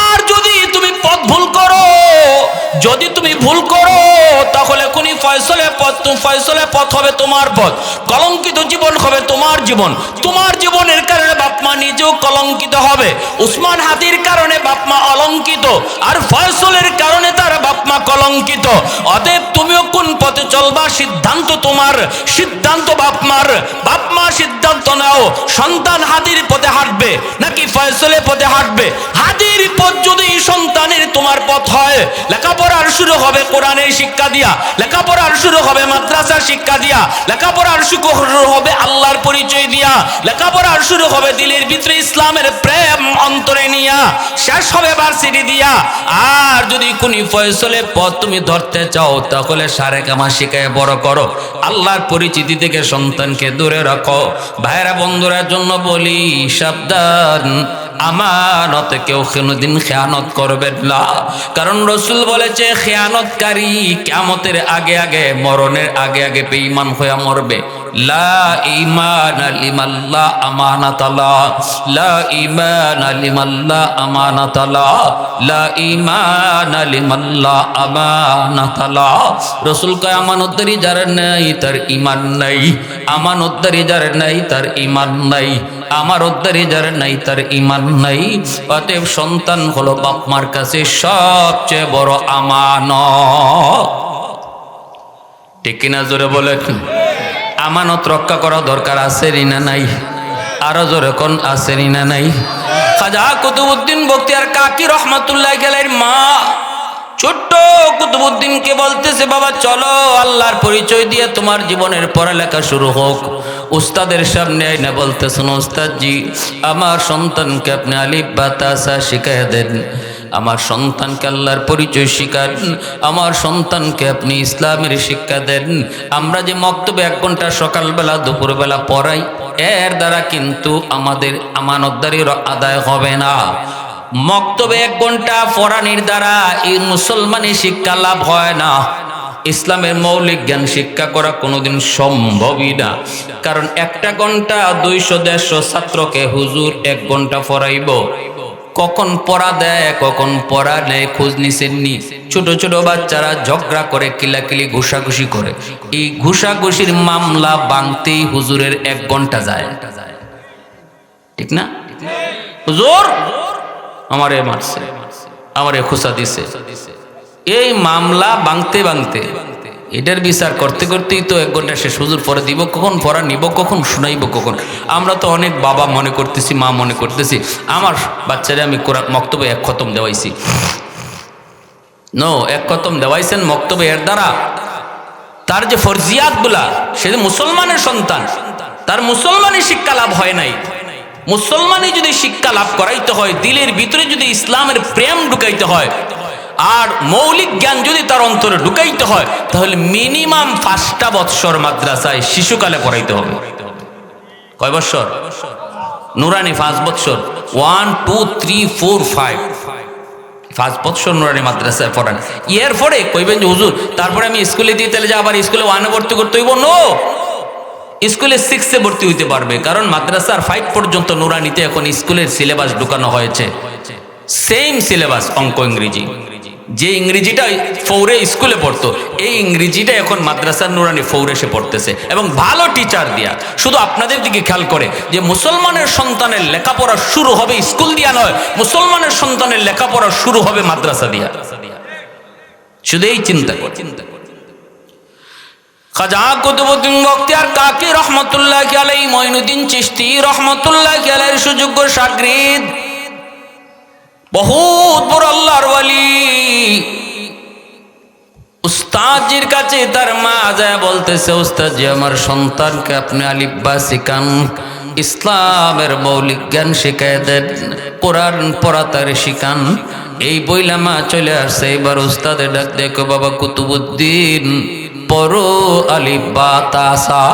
আর যদি তুমি পথ ভুল করো, যদি তুমি ভুল করো, তাহলে কোন ফয়সলের পথ হবে তোমার পথ, কলঙ্কিত জীবন হবে তোমার জীবন। তোমার জীবনের কারণে বাপমা নিজেও কলঙ্কিত হবে। উসমান হাদির কারণে বাপমা অলঙ্কিত, আর ফয়সলের কারণে তার বাপমা কলঙ্কিত। অতএব তুমিও কোন পথে চলবা, সিদ্ধান্ত তোমার, সিদ্ধান্ত বাপমার। বাপমা মা সিদ্ধান্ত নাও, সন্তান হাদির পথে হাঁটবে নাকি ফয়সলের পথে হাঁটবে। হাদির পথ যদি সন্তানের তোমার পথ হয়, লেখাপড়ার শুরু হবে কোরআনের শিক্ষা দিয়া, লেখাপড়ার শুরু হবে মাদ্রাসার শিক্ষা দিয়া, লেখাপড়ার শুরু হবে আল্লাহর পরিচয় দিয়া, লেখাপড়ার শুরু হবে দিলের ভিতরে ইসলামের প্রেম অন্তরে নিয়া, শেষ হবে ভার্সিটি দিয়া। আর যদি কোনি ফয়সলের পথ তুমি ধরতে চাও, তাহলে সারে কামা শিখায় বড় করো, আল্লাহর পরিচিতি থেকে সন্তানকে দূরে রাখো। ভাইরা বন্ধুরা জন্য বলি, সাবধান, আমানতে কেউ কোনোদিন খেয়ানত করবেন না। কারণ রসুল বলেছে, খেয়ানতকারী কিয়ামতের আগে আগে, মরণের আগে আগে বেঈমান হয়ে মরবে। লা ঈমানা লিমান লা আমানাতা লাহু, লা ঈমানা লিমান লা আমানাতা লাহু, লা ঈমানা লিমান লা আমানাতা লাহু। রাসূল কয়, আমানতদারি যার নাই তার ঈমান নাই, আমানতদারি যার নাই তার ঈমান নাই, আমানতদারি যার নাই তার ঈমান নাই। অতএব সন্তান হলো বাপ মার কাছে সবচেয়ে বড় আমানত। ঠিক কিনা জোরে বলেন? আমানত রক্ষা করা দরকার আছে না নাই? আরো জোরে কোন আছে না নাই? খাজা কুতুবউদ্দিন বখতিয়ার কাকি রহমাতুল্লাহ আলাইহির মা ছোট্ট কুতুবউদ্দিনকে বলতেছে, বাবা চলো আল্লাহর পরিচয় দিয়ে তোমার জীবনের পড়ালেখা শুরু হোক। উস্তাদের সামনে আইনা বলতেছেন, উস্তাদজি আমার সন্তানকে আপনি আলিফ বা তা সা শিখাইয়া দেন, আমার সন্তানকে আল্লাহর পরিচয় শিখান, আমার সন্তানকে আপনি ইসলামের শিক্ষা দেন। আমরা যে মক্তবে 1 ঘন্টা সকালবেলা দুপুরবেলা পড়াই, এর দ্বারা কিন্তু আমাদের আমানতদারির আদায় হবে না। মক্তবে 1 ঘন্টা পড়ানির দ্বারা এই মুসলমানি শিক্ষা লাভ হয় না। ইসলামের মৌলিক জ্ঞান শিক্ষা করা কোনোদিন সম্ভবই না। কারণ 1 ঘন্টা 200-150 ছাত্রকে হুজুর 1 ঘন্টা পড়াইব, কখন পড়া দেয় কখন পড়া নেয় খোঁজ নিছেননি? ছোট ছোট বাচ্চারা ঝগড়া করে, কিলাকিলি ঘুষাঘুষি করে, এই ঘুষাঘুষির মামলা ভাঙতেই হুজুরের 1 ঘন্টা যায়। ঠিক না? হুজুর আমারে মারছে, আমারে খুসা দিছে, এই মামলা ভাঙতে ভাঙতে এটার বিচার করতে করতেই তো 1 ঘন্টা শেষ। হুজুর পরে দিব কখন, পড়া নিব কখন, শুনাইব কখন? আমরা তো অনেক বাবা মনে করতেছি, মা মনে করতেছি, আমার বাচ্চারা আমি কোরআন মক্তবে 1 খতম দেওয়াইছি। নো, 1 খতম দেওয়াইছেন মক্তবে, এর দ্বারা তার যে ফরজিয়াতগুলা, সে যে মুসলমানের সন্তান, তার মুসলমানি শিক্ষা লাভ হয় নাই। মুসলমানি যদি শিক্ষা লাভ করাইতে হয়, দিলের ভিতরে যদি ইসলামের প্রেম ঢুকাইতে হয়, আর মৌলিক জ্ঞান যদি তার অন্তরে ঢুকাইতে হয়, তাহলে মিনিমাম 5টা বৎসর মাদ্রাসায় শিশুকালে পড়াইতে হবে। কয় বৎসর? নুরানি 5 বৎসর, 1 2 3 4 5 5 বৎসর নুরানি মাদ্রাসায় পড়ান। এর পরে কইবেন যে হুজুর তারপরে আমি স্কুলে দিয়ে তাহলে যে আবার স্কুলে 1-এ ভর্তি করতে হইব? নো, স্কুলে 6-এ ভর্তি হইতে পারবে, কারণ মাদ্রাসার 5 পর্যন্ত নুরানিতে এখন স্কুলের সিলেবাস ঢুকানো হয়েছে, সেম সিলেবাস অঙ্ক ইংরেজি। যে ইংরেজিটা ফৌরে স্কুলে পড়তো, এই ইংরেজিটা এখন মাদ্রাসার নুরানি ফৌরে এসে পড়তেছে, এবং ভালো টিচার দিয়া। শুধু আপনাদের দিকে খেয়াল করে যে মুসলমানের সন্তানের লেখাপড়া শুরু হবে স্কুল দিয়া নয়, মুসলমানের সন্তানের লেখাপড়া শুরু হবে মাদ্রাসা দিয়া। শুধু এই চিন্তা করে। খাজা কুতুবউদ্দিন বখতিয়ার কাকি রহমতুল্লাহ আলাইহি, মঈনুদ্দিন চিশতি রহমতুল্লাহ আলাইহির সুযোগ্য শাগরিদ, বহুত বড় আল্লাহর ওয়ালি। উস্তাদজির কাছে তার মা যায় বলতেছে, উস্তাদজি আমার সন্তানকে আপনি আলিফ বা শিখান, ইসলামের মৌলিক জ্ঞান শিখায় দেন, কোরআন পড়া তার শিখান। এই বইলা মা চলে আসছে। এবার উস্তাদের ডাক দেখো, বাবা কুতুবউদ্দিন পড়ো আলিফ বা তা সা।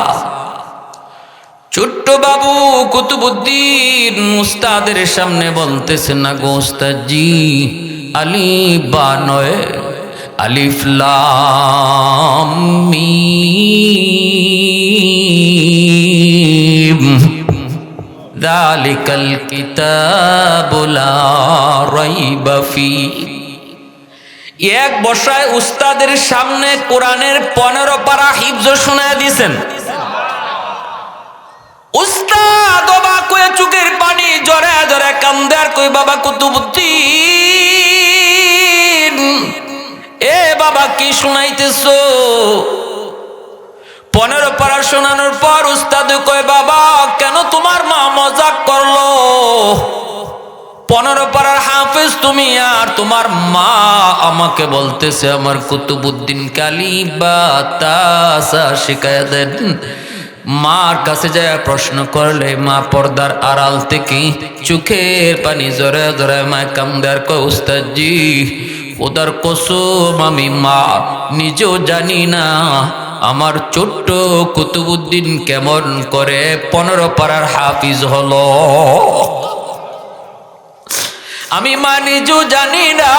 ছোট্ট বাবু কুতুবউদ্দিন উস্তাদের সামনে বলতেছে, না গো উস্তাদজি, আলিফ বা নয়, আলিফ লাম মিম, যালিকাল কিতাবু লা রাইবা ফি। 1 বসায় উস্তাদের সামনে কোরআনের 15 পারা হিফজ শোনায় দিয়েছেন। উস্তাদ অবাক হয়ে চোখের পানি জরে জরে কান্দে, আর কই, বাবা কুতুবউদ্দিন, এ বাবা কি শুনাইতেছো? 15 পারা শোনানোর পর উস্তাদ কয়, বাবা কেন তোমার মা মজাক করলো? 15 পারার হাফেজ তুমি, আর তোমার মা আমাকে বলতেছে আমার কুতুবউদ্দিন কালী বা তাসা শিখায়া দেন। মার কাছে যায় প্রশ্ন করলে মা পর্দার আড়াল থেকে চোখের পানি জরে জরে মা কান্দার কয়, উস্তাদজি ওদার কসম আমি মা নিজেও জানি না আমার ছোট্ট কুতুবউদ্দিন কেমন করে 15 পারার হাফিজ হলো। আমি মা নিজেও জানি না,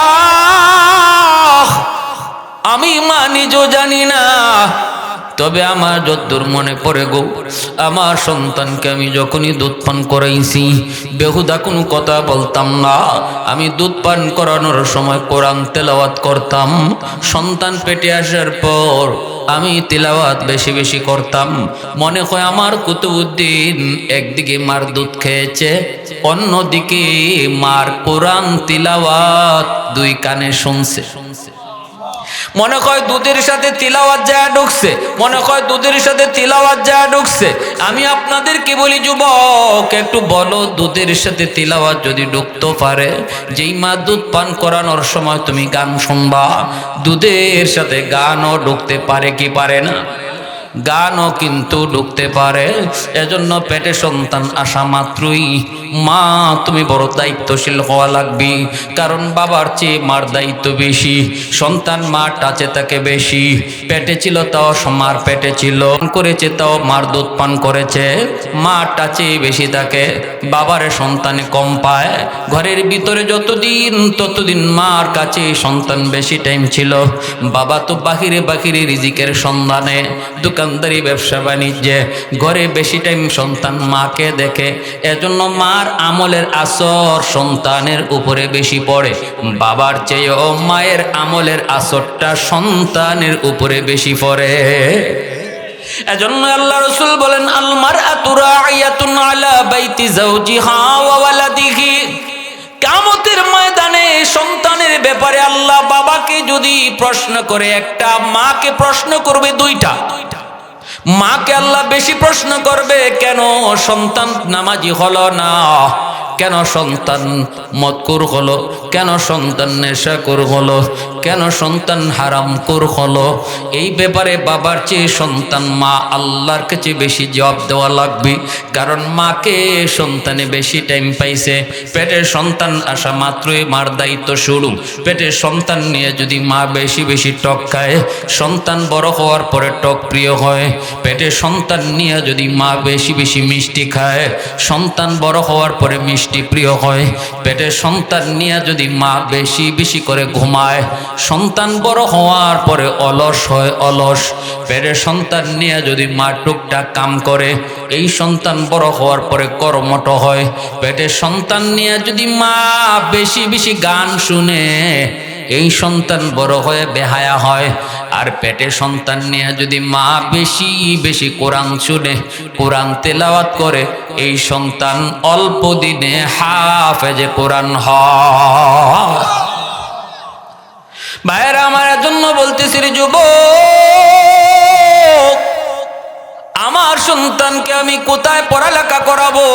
আমি মা নিজেও জানি না। তবে আমার যতদূর মনে পড়ে গো, আমার সন্তানকে আমি যখনই দুধ পান করাইছি বেহুদা কোনো কথা বলতাম না। আমি দুধ পান করানোর সময় কোরআন তেলাওয়াত করতাম। সন্তান পেটে আসার পর আমি তিলাওয়াত বেশি বেশি করতাম। মনে হয় আমার কুতুবউদ্দিন একদিকে মার দুধ খেয়েছে, অন্যদিকে মার কোরআন তিলাওয়াত দুই কানে শুনছে। মনে হয় দুধের সাথে তিলাওয়াত যায় ঢুকছে, মনে হয় দুধের সাথে তিলাওয়াত যায় ঢুকছে। আমি আপনাদেরকে বলি যুবক, একটু বলো দুধের সাথে তিলাওয়াত যদি ঢুকতে পারে, যেই মা দুধ পান করানোর সময় তুমি গান শুনবা, দুধের সাথে গানও ঢুকতে পারে কি পারে না? গানও কিন্তু ঢুকতে পারে। এজন্য পেটে সন্তান আসা মাত্রই মা তুমি বড় দায়িত্বশীল হওয়া লাগবে, কারণ বাবার চেয়ে মার দায়িত্ব বেশি। সন্তান মা টাচে তাকে বেশি, পেটে ছিল তাও মার পেটে ছিল, করেছে তাও মার দুধ পান করেছে, মা টাচে বেশি থাকে, বাবারে সন্তানে কম পায়। ঘরের ভিতরে যতদিন ততদিন মার কাছে সন্তান বেশি টাইম ছিল। বাবা তো বাহিরে বাহিরে রিজিকের সন্ধানে, দোকানদারি ব্যবসা বাণিজ্যে, ঘরে বেশি টাইম সন্তান মাকে দেখে। এজন্য মার আমলের আসর সন্তানের উপরে বেশি পড়ে, বাবার চেয়েও মায়ের আমলের আসরটা সন্তানের উপরে বেশি পড়ে। এজন্য আল্লাহ রাসূল বলেন, আল মারআতু রাইয়াতুন আলা বাইতি যাওজিহা ওয়া ওয়ালাদিহি। কিয়ামতের ময়দানে সন্তানের ব্যাপারে আল্লাহ বাবাকে যদি প্রশ্ন করে একটা, মাকে প্রশ্ন করবে দুইটা। মাকে আল্লাহ বেশি প্রশ্ন করবে, কেন সন্তান নামাজি হলো না, কেন সন্তান মদকুর হলো, কেন সন্তান নেশাখোর হলো, কেন সন্তান হারামখোর হলো। এই ব্যাপারে বাবার চেয়ে সন্তান মা আল্লাহর কাছে বেশি জবাব দেওয়া লাগবে, কারণ মাকে সন্তানে বেশি টাইম পাইছে। পেটের সন্তান আসা মাত্রই মার দায়িত্ব শুরু। পেটের সন্তান নিয়ে যদি মা বেশি বেশি টক খায়, সন্তান বড় হওয়ার পরে টক প্রিয় হয়। পেটের সন্তান নিয়ে যদি মা বেশি বেশি মিষ্টি খায়, সন্তান বড় হওয়ার পরে মিষ্টি প্রিয় হয়। পেটের সন্তান নিয়ে যদি মা বেশি বেশি করে ঘুমায়, সন্তান বড় হওয়ার পরে অলস হয় অলস। পেটের সন্তান নিয়ে যদি মা টুকটাক কাম করে, এই সন্তান বড় হওয়ার পরে কর্মঠ হয়। পেটের সন্তান নিয়ে যদি মা বেশি বেশি গান শুনে, এই সন্তান বড় হয়ে বেহায়া হয়। আর পেটে সন্তান নিয়ে যদি মা বেশি বেশি কোরআন শুনে, কোরআন তেলাওয়াত করে, এই সন্তান অল্প দিনে হাফেজে কোরআন হয়। ভাইয়েরা আমার জন্য বলতেছি রে যুবক, আমার সন্তানকে আমি কোথায় পড়ালেখা করাবো,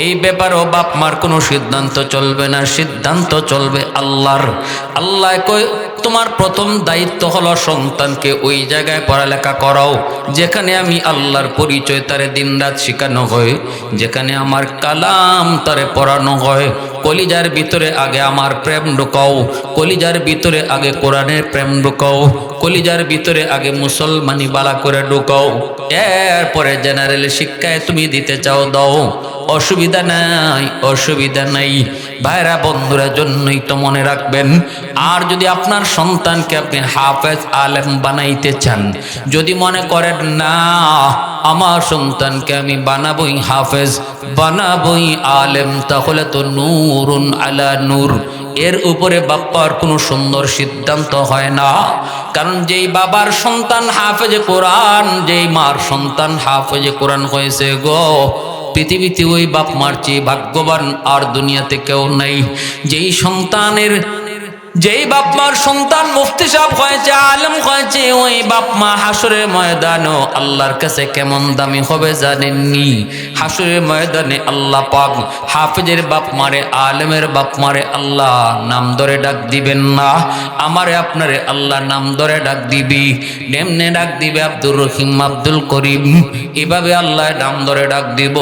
এই ব্যাপারেও বাপ মার কোনো সিদ্ধান্ত চলবে না, সিদ্ধান্ত চলবে আল্লাহর। আল্লাহ কই তোমার প্রথম দায়িত্ব হলো সন্তানকে ওই জায়গায় পড়ালেখা করাও যেখানে আমি আল্লাহর পরিচয় তারে দিনরাত শেখানো হয়, যেখানে আমার কালাম তারে পড়ানো হয়। কলিজার ভিতরে আগে আমার প্রেম ঢুকাও, কলিজার ভিতরে আগে কোরআনের প্রেম ঢুকাও, কলিজার ভিতরে আগে মুসলমানি বালা করে ঢুকাও। এরপরে জেনারেল শিক্ষায় তুমি দিতে চাও দাও, অসুবিধা নাই, অসুবিধা নাই। ভাইরা বন্ধুরা জন্যই তো মনে রাখবেন, আর যদি আপনার সন্তানকে আপনি হাফেজ আলেম বানাইতে চান, যদি মনে করেন না আমার সন্তানকে আমি বানাবই হাফেজ, বানাবই আলেম, তাহলে তো নূরুন আলা নূর, এর উপরে বাপ্পার কোনো সুন্দর সিদ্ধান্ত হয় না। কারণ যেই বাবার সন্তান হাফেজে কোরআন, যেই মার সন্তান হাফেজে কোরআন হয়েছে গো, পৃথিবীতে ওই বাপ মার চেয়ে ভাগ্যবান আর দুনিয়াতে কেউ নেই। যেই সন্তানের যেই বাপ মার সন্তান মুফতি সাহেব হয়েছে, আলেম হয়েছে, ওই বাপ মা হাসরের ময়দানও আল্লাহর কাছে কেমন দামি হবে জানেননি? হাসরের ময়দানে আল্লাহ পাক হাফেজের বাপ মারে, আলেমের বাপ মারে আল্লাহ নাম ধরে ডাক দিবেন না, আমারে আপনারে আল্লাহ নাম ধরে ডাক দিবি। নেমনে ডাক দিবে আব্দুর রহিম, আব্দুল করিম, এভাবে আল্লাহ নাম ধরে ডাক দিব।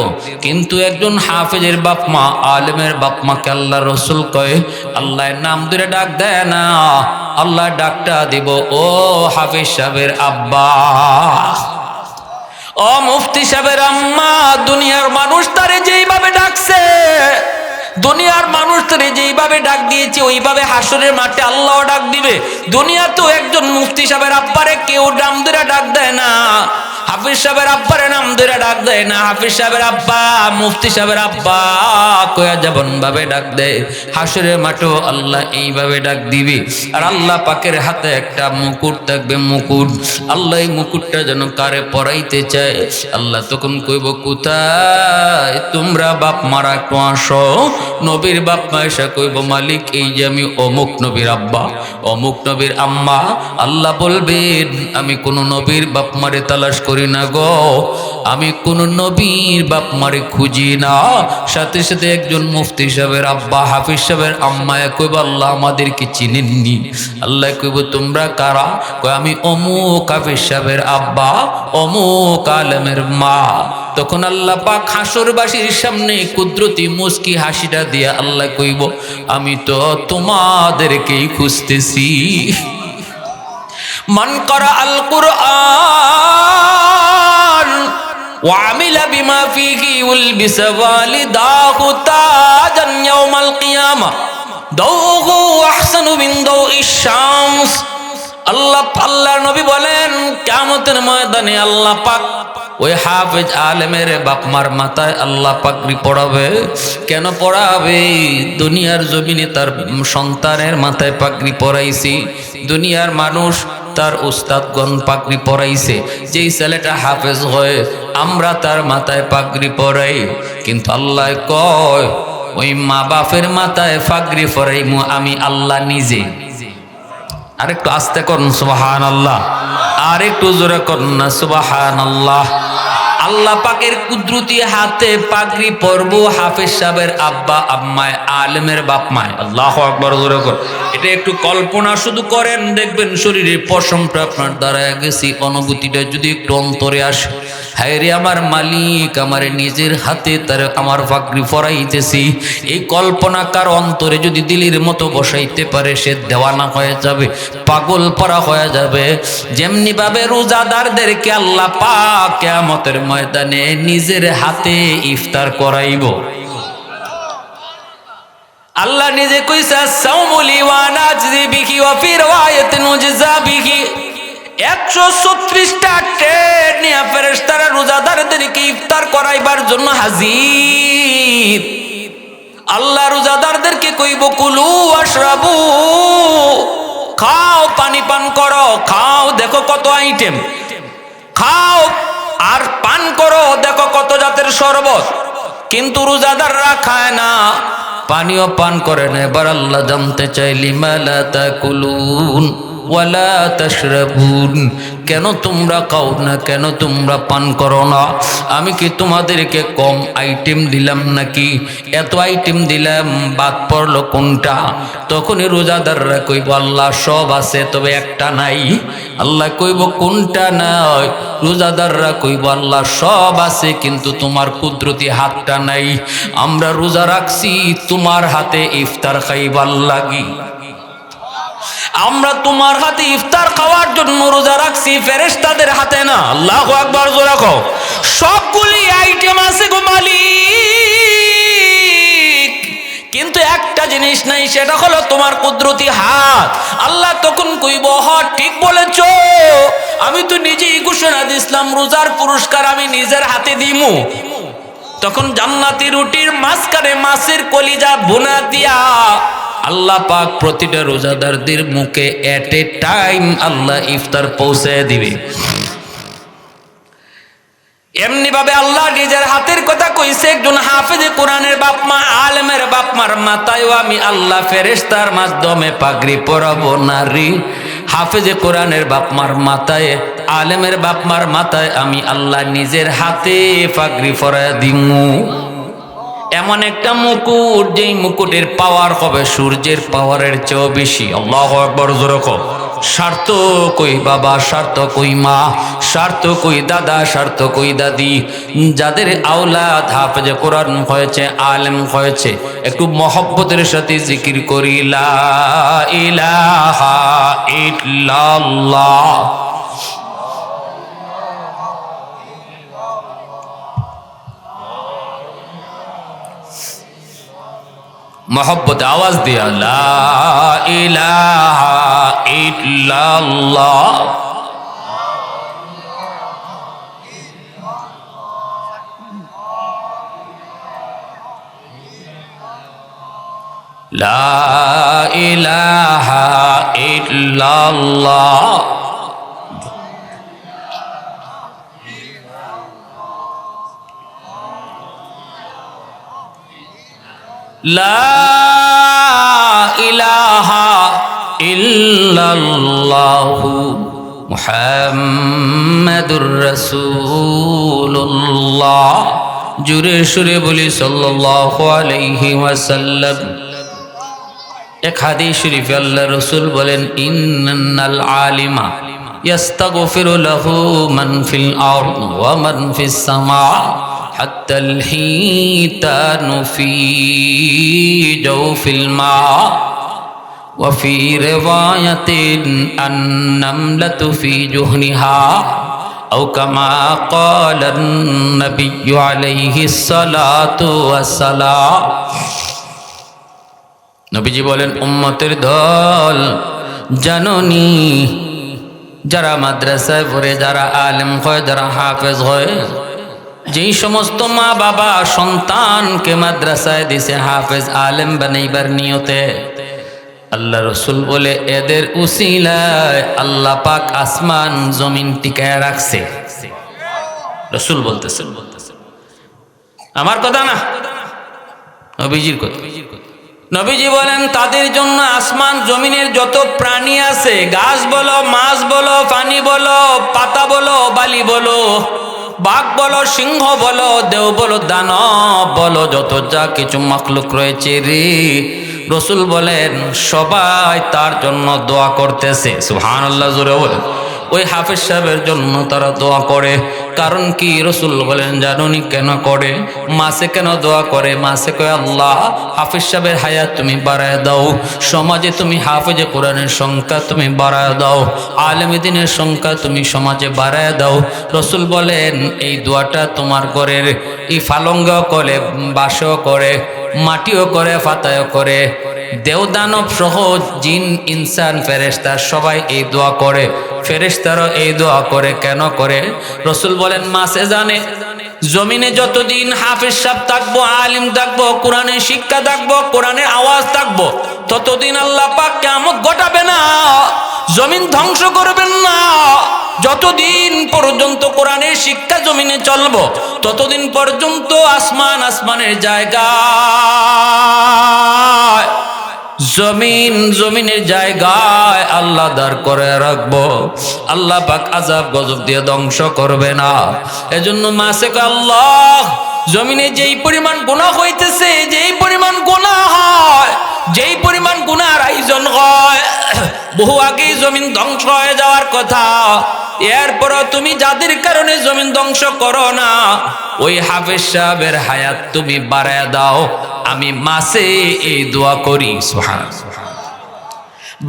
কিন্তু একজন হাফেজের বাপ মা, আলেমের বাপ মাকে আল্লাহ রসুল কয় আল্লাহ নাম ধরে ডাক দেয় না, আল্লাহ ডাকটা দিব ও হাফেজ সাহেবের আব্বা, ও মুফতি সাহেবের আম্মা। দুনিয়ার মানুষ তারে যেইভাবে ডাকছে, দুনিয়ার মানুষ তারে যেইভাবে ডাক দিয়েছে, ওইভাবে হাসরের মাঠে আল্লাহ ডাক দিবে। দুনিয়া তো একজন মুফতি সাহেবের আব্বারে কেউ নাম ধরে ডাক দেয় না, হাফিজ সাহেবের আব্বারে নাম ধরে ডাক দেয় না। হাফিজ সাহেবের আব্বা, মুফতি সাহেবের আব্বা কয়া যেমন ভাবে ডাক দেয়, হাসরের মাঠেও আল্লাহ এইভাবে ডাক দিবে। আর আল্লাহ পাকের হাতে একটা মুকুট থাকবে, মুকুট। আল্লাহ এই মুকুটটা যেন কারে পরাইতে চায়, আল্লাহ তখন কইব কোথায় তোমরা বাপ মারা একটু আসো। নবীর বাপ মা এসে কইব মালিক এই যে আমি অমুক নবীর আব্বা, অমুক নবীর আম্মা। আল্লাহ বলবেন আমি কোন নবীর বাপ মারে তালাশ করি না গো, আমি কোন নবীর বাপ মারে খুঁজি না। সাথে সাথে একজন মুফতি সাহেবের আব্বা, হাফিজ সাহেবের আম্মা কইব আল্লাহ আমাদেরকে চিনেননি। আল্লাহ কইব তোমরা কারা? কই আমি অমুক হাফিজ সাহেবের আব্বা, অমুক আলেমের মা। তখন আল্লাহ পাক হাসরবাসীর সামনে কুদরতি মুস্কি হাসিটা দিয়া আল্লাহ কইব আমি তো তোমাদেরকেই খুঁজতেছি। মান করা আল কুরআন ওয়া আমিলা বিমা ফিহি উলবিসা ওয়ালিদাহু তাজান ইয়াউমাল কিয়ামা দাউহু আহসানু মিন দাউইশ শামস। আল্লাহর নবী বলেন কিয়ামতের ময়দানে আল্লাহ পাক ওই হাফেজ আলেমের বাপমার মাথায় আল্লাহ পাগড়ি পড়াবে। কেন পড়াবে? দুনিয়ার জমিনে তার সন্তানের মাথায় পাগড়ি পরাইছি, দুনিয়ার মানুষ তার উস্তাদগণ পাগড়ি পরাইছে। যেই ছেলেটা হাফেজ হয় আমরা তার মাথায় পাগড়ি পরাই, কিন্তু আল্লাহ কয় ওই মা বাপের মাথায় পাগড়ি পরাইমু আমি আল্লাহ নিজে। আরেকটু আস্তে করুন সুবহানাল্লাহ, আর একটু জোরে করুন না সুবহানাল্লাহ। আল্লাহ পাকের কুদরতি হাতে পাগড়ি পরব হাফেজ সাহেবের আব্বা আম্মায়, আলেমের বাপ মায়। আল্লাহু আকবার, জোরে কর। এটা একটু কল্পনা শুধু করেন, দেখবেন শরীরের পশমটা আপনার দাঁড়ায় গেছি, অনুভূতিটা যদি একটু অন্তরে আসে, হায় রে আমার মালিক আমার নিজের হাতে তার আমার পাগড়ি পরাইতেছি। এই কল্পনা কার অন্তরে যদি দিলের মতো বসাইতে পারে সে দেওয়ানা হয়ে যাবে, পাগল পরা হয়ে যাবে। যেমনি ভাবে রোজাদারদেরকে আল্লাহ পাক কিয়ামতের ময়দানে নিজের হাতে ইফতার করাইব। আল্লাহ নিজে কইছে সাওমুলি ওয়া নাজজি বিহি ওয়া ফি রিওয়ায়াতিন উজজা বিহি। 136টা ট্রেন নিয়ে ফেরেশতারা রোজাদারদেরকে ইফতার করাইবার জন্য হাজির। আল্লাহ রোজাদারদেরকে কইব কুলু ওয়াশরাবু, খাও পানি পান করো, খাও দেখো কত আইটেম, খাও আর পান করো দেখো কত জাতের শরবত। কিন্তু রোজাদাররা খায় না, পানিও পান করে না। এবার আল্লাহ জানতে চাই লিমা লা তাকুলুন ওয়ালা তাশরাবুন, কেন তোমরা খাও না, কেন তোমরা পান করো না? আমি কি তোমাদেরকে কম আইটেম দিলাম নাকি? এত আইটেম দিলাম, বাদ পড়লো কোনটা? তখনই রোজাদাররা কইব আল্লাহ সব আছে তবে একটা নাই। আল্লাহ কইব কোনটা নাই? রোজাদাররা কইব আল্লাহ সব আছে কিন্তু তোমার কুদরতি হাতটা নাই। আমরা রোজা রাখছি তোমার হাতে ইফতার খাইবার লাগি, আমরা তোমার হাতে ইফতার খাওয়ার জন্য রোজা রাখছি, ফেরেশতাদের হাতে না। আল্লাহু আকবার, জোরে কও। সবগুলি আইটেম আছে গো মালিক, কিন্তু একটা জিনিস নাই, সেটা হলো তোমার কুদরতি হাত। আল্লাহ তখন কইব হ ঠিক বলেছো, আমি তো নিজেই ঘোষণা দিছিলাম রোজার পুরস্কার আমি নিজের হাতে দিমু। তখন জান্নাতি রুটির মাঝখানে মাছের কলিজা বোনা দিয়া আল্লাহ পাক প্রতিটা রোজাদারদের মুখে এট এ টাইম আল্লাহ ইফতার পৌঁছে দিবে। এমনি ভাবে আল্লাহ নিজের হাতের কথা কইছে, একজন হাফেজে কোরআনের বাপ মা, আলেমের বাপ মার মাথায়ও আমি আল্লাহ ফেরেশতার মাধ্যমে পাগড়ি পরাবো নারী। হাফেজে কোরআনের বাপ মার মাথায়, আলেমের বাপ মার মাথায় আমি আল্লাহ নিজের হাতে পাগড়ি পরায় দিমু। এমন একটা মুকুট, যেই মুকুটের পাওয়ার হবে সূর্যের পাওয়ারের চেয়েও বেশি। আল্লাহু আকবার, জোরে কও। স্বার্থ কই বাবা, স্বার্থ কই মা, স্বার্থ কই দাদা, স্বার্থ কই দাদি, যাদের আওলাদ হাফেজে কোরআন হয়েছে, আলেম হয়েছে, একটু মহব্বতের সাথে জিকির করি লা ইলাহা ইল্লাল্লাহ। मोहब्बत आवाज दिया ला इलाहा इल्लल्लाह। ला इलाहा इल्लल्लाह। ला इलाहा इल्लल्लाहु मुहम्मदुर रसूलुल्लाह। जुरे सुरे बोली सल्लल्लाहु अलैहि वसल्लम। एक हादीस शरीफ अल्लाह रसूल बोलेन, इन्नल आलिमा यस्तगफिरु लहु मन फिल अर्द व मन फिस समा हत्तल हीतानु फी जौफिल मा वफी रिवायतिन अन्नमलतु फी जुहनिहा औ कमा क़ालन नबिय्यु अलैहि सलातु वस्सलाम। नबीजी बोलेन, उम्मतेर दल জানোনি, যারা মাদ্রাসায় পড়ে, যারা আলেম হয়, যারা হাফেজ হয়, যেই সমস্ত মা বাবা সন্তানকে মাদ্রাসায় দিছে হাফেজ আলেম বানাইবার নিয়তে, আল্লাহ রসুল বলে এদের উসিলায় আল্লাহ পাক আসমান জমিন টিকায় রাখছে। রসুল বলতেছেন, আমার কথা না, নবীজির কথা। নবীজি বলেন, তাদের জন্য আসমান জমিনের যত প্রাণী আছে, গাছ বলো, মাছ বলো, পানি বলো, পাতা বলো, বালি বলো, বাঘ বলো, সিংহ বলো, দেও বলো, দানব বলো, যত যা কিছু মাখলুক রয়েছে রে, রসুল বলেন সবাই তার জন্য দোয়া করতেছে। সুবহানাল্লাহ, জোরে বলেন। ওই হাফেজ সাহেবের জন্য তারা দোয়া করে। কারণ কি? রসুল বলেন, জানুনি কেন করে? মাসে কেন দোয়া করে? মাসে কয়, আল্লাহ হাফেজ সাহেবের হায়াত তুমি বাড়ায় দাও, সমাজে তুমি হাফেজে কোরআনের সংখ্যা তুমি বাড়ায় দাও, আলেমে দ্বীনের সংখ্যা তুমি সমাজে বাড়ায় দাও। রসুল বলেন, এই দোয়াটা তোমার ঘরের এই ফালঙ্গাও করে, বাসও করে, মাটিও করে, ফাতায়ও করে, দেও দানব সহ জিন ইনসান ফেরেশতা সবাই এই দোয়া করে, ফেরেশতারও এই দোয়া করে। কেন করে? রসুল বলেন, মাসে জানে জমিনে যতদিন হাফেজ সাহেব থাকবো, আলিম থাকবো, কোরআনের শিক্ষা থাকবো, কোরআনের আওয়াজ থাকবো, ততদিন আল্লাহ পাক কিয়ামত ঘটাবে না, জমিন ধ্বংস করবেন না। যতদিন পর্যন্ত কোরআনের শিক্ষা জমিনে চলবো, ততদিন পর্যন্ত আসমান, আসমানের জায়গায়, জমিন, জমিনের জায়গায় আল্লাহ দাঁড় করে রাখবো। আল্লাহ পাক আযাব গজব দিয়ে ধ্বংস করবে না। এজন্য মাসে আল্লাহ জমিনে যেই পরিমাণ গুনাহ হইতেছে, যেই পরিমাণ গুনাহ হয়, যেই পরিমাণ গুনাহর আয়োজন হয়, বহু আগেই জমিন ধ্বংস হয়ে যাওয়ার কথা। এরপরও তুমি যাদের কারণে জমিন ধ্বংস করো না, ওই হাফেজ সাহেবের হায়াত তুমি বাড়ায় দাও। আমি মাসে এই দোয়া করি। সুবহানাল্লাহ।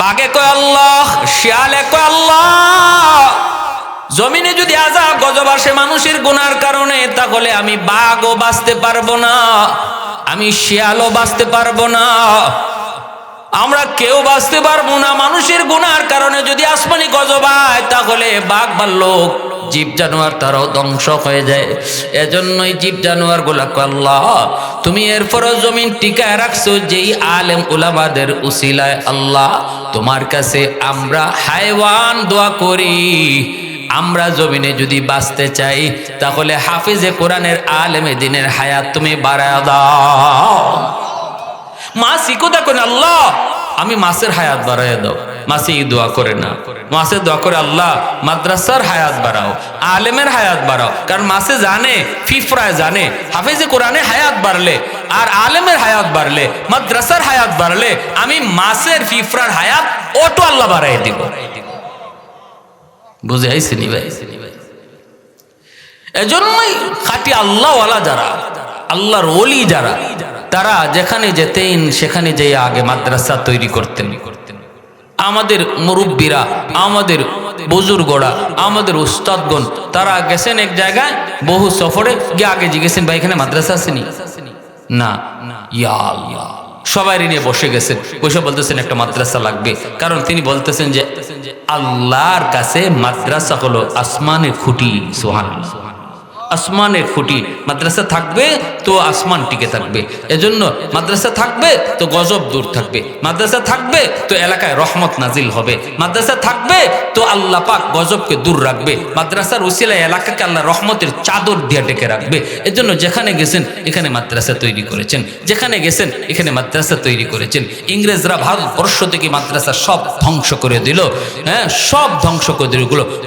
বাঘে কয় আল্লাহ, শিয়ালে কয় আল্লাহ। জমিনে যদি আযাব গজব আসে মানুষের গুনার কারণে, তাহলে আমি বাঘও বাঁচতে পারবো না, আমি শিয়ালও বাঁচতে পারবো না, আমরা কেউ বাঁচতে পারবো না। মানুষের গুনার কারণে যদি আসমানি গজব হয়, তাহলে বাঘ ভাল্লুক জীব জানোয়ার তারাও ধ্বংস হয়ে যায়। এজন্যই জীব জানোয়ার গুলা আল্লাহ তুমি এরপরও জমিন টিকায় রাখছো যেই আলেম উলামাদের উসিলায়। আল্লাহ তোমার কাছে আমরা হায়ওয়ান দোয়া করি, আমরা জমিনে যদি বাঁচতে চাই তাহলে হাফিজে কোরআনের আলেমে দিনের হায়াত তুমি বাড়ায় দাও। মাসি কোথা করে আল্লাহ আমি মাসের হায়াত বাড়ায় দাও, মাসি দোয়া করে না, মাসে দোয়া করে আল্লাহ মাদ্রাসার হায়াত বাড়াও, আলেমের হায়াত বাড়াও। কারণ মাসে জানে, ফিফরায় জানে হাফিজে কোরআনে হায়াত বাড়লে আর আলেমের হায়াত বাড়লে, মাদ্রাসার হায়াত বাড়লে আমি মাসের ফিফরার হায়াত অটো আল্লাহ বাড়াই দিব। বুঝে আইসিনি ভাই? এজন্যই খাঁটি আল্লাহওয়ালা যারা, আল্লাহর ওলি যারা, তারা যেখানে যেতেন সেখানে যেয়ে আগে মাদ্রাসা তৈরি করতেন। আমাদের মুরব্বীরা, আমাদের বুজুর্গরা, আমাদের উস্তাদগণ তারা গেছেন এক জায়গায় বহু সফরে গিয়ে আগে জিজ্ঞেসেন ভাই এখানে মাদ্রাসা আসেনি? না, ইয়া আল্লাহ, সবাই নিয়ে বসে গেছেন, বসে বলতেছেন একটা মাদ্রাসা লাগবে। কারণ তিনি বলতেছেন যে আল্লাহর কাছে মাদ্রাসা হলো আসমানের খুঁটি। সুবহানাল্লাহ, আসমানের খুঁটি। মাদ্রাসা থাকবে তো আসমান টিকে থাকবে, এজন্য মাদ্রাসা থাকবে তো গজব দূর থাকবে, মাদ্রাসা থাকবে তো এলাকায় রহমত নাজিল হবে, মাদ্রাসা থাকবে তো আল্লাহ পাক গজবকে দূর রাখবে, মাদ্রাসার উসিলায় এলাকাকে আল্লাহ রহমতের চাদর দিয়ে ডেকে রাখবে। এজন্য যেখানে গেছেন এখানে মাদ্রাসা তৈরি করেছেন, যেখানে গেছেন এখানে মাদ্রাসা তৈরি করেছেন। ইংরেজরা ভারতবর্ষ থেকে মাদ্রাসা সব ধ্বংস করে দিল, হ্যাঁ, সব ধ্বংস করে দিল।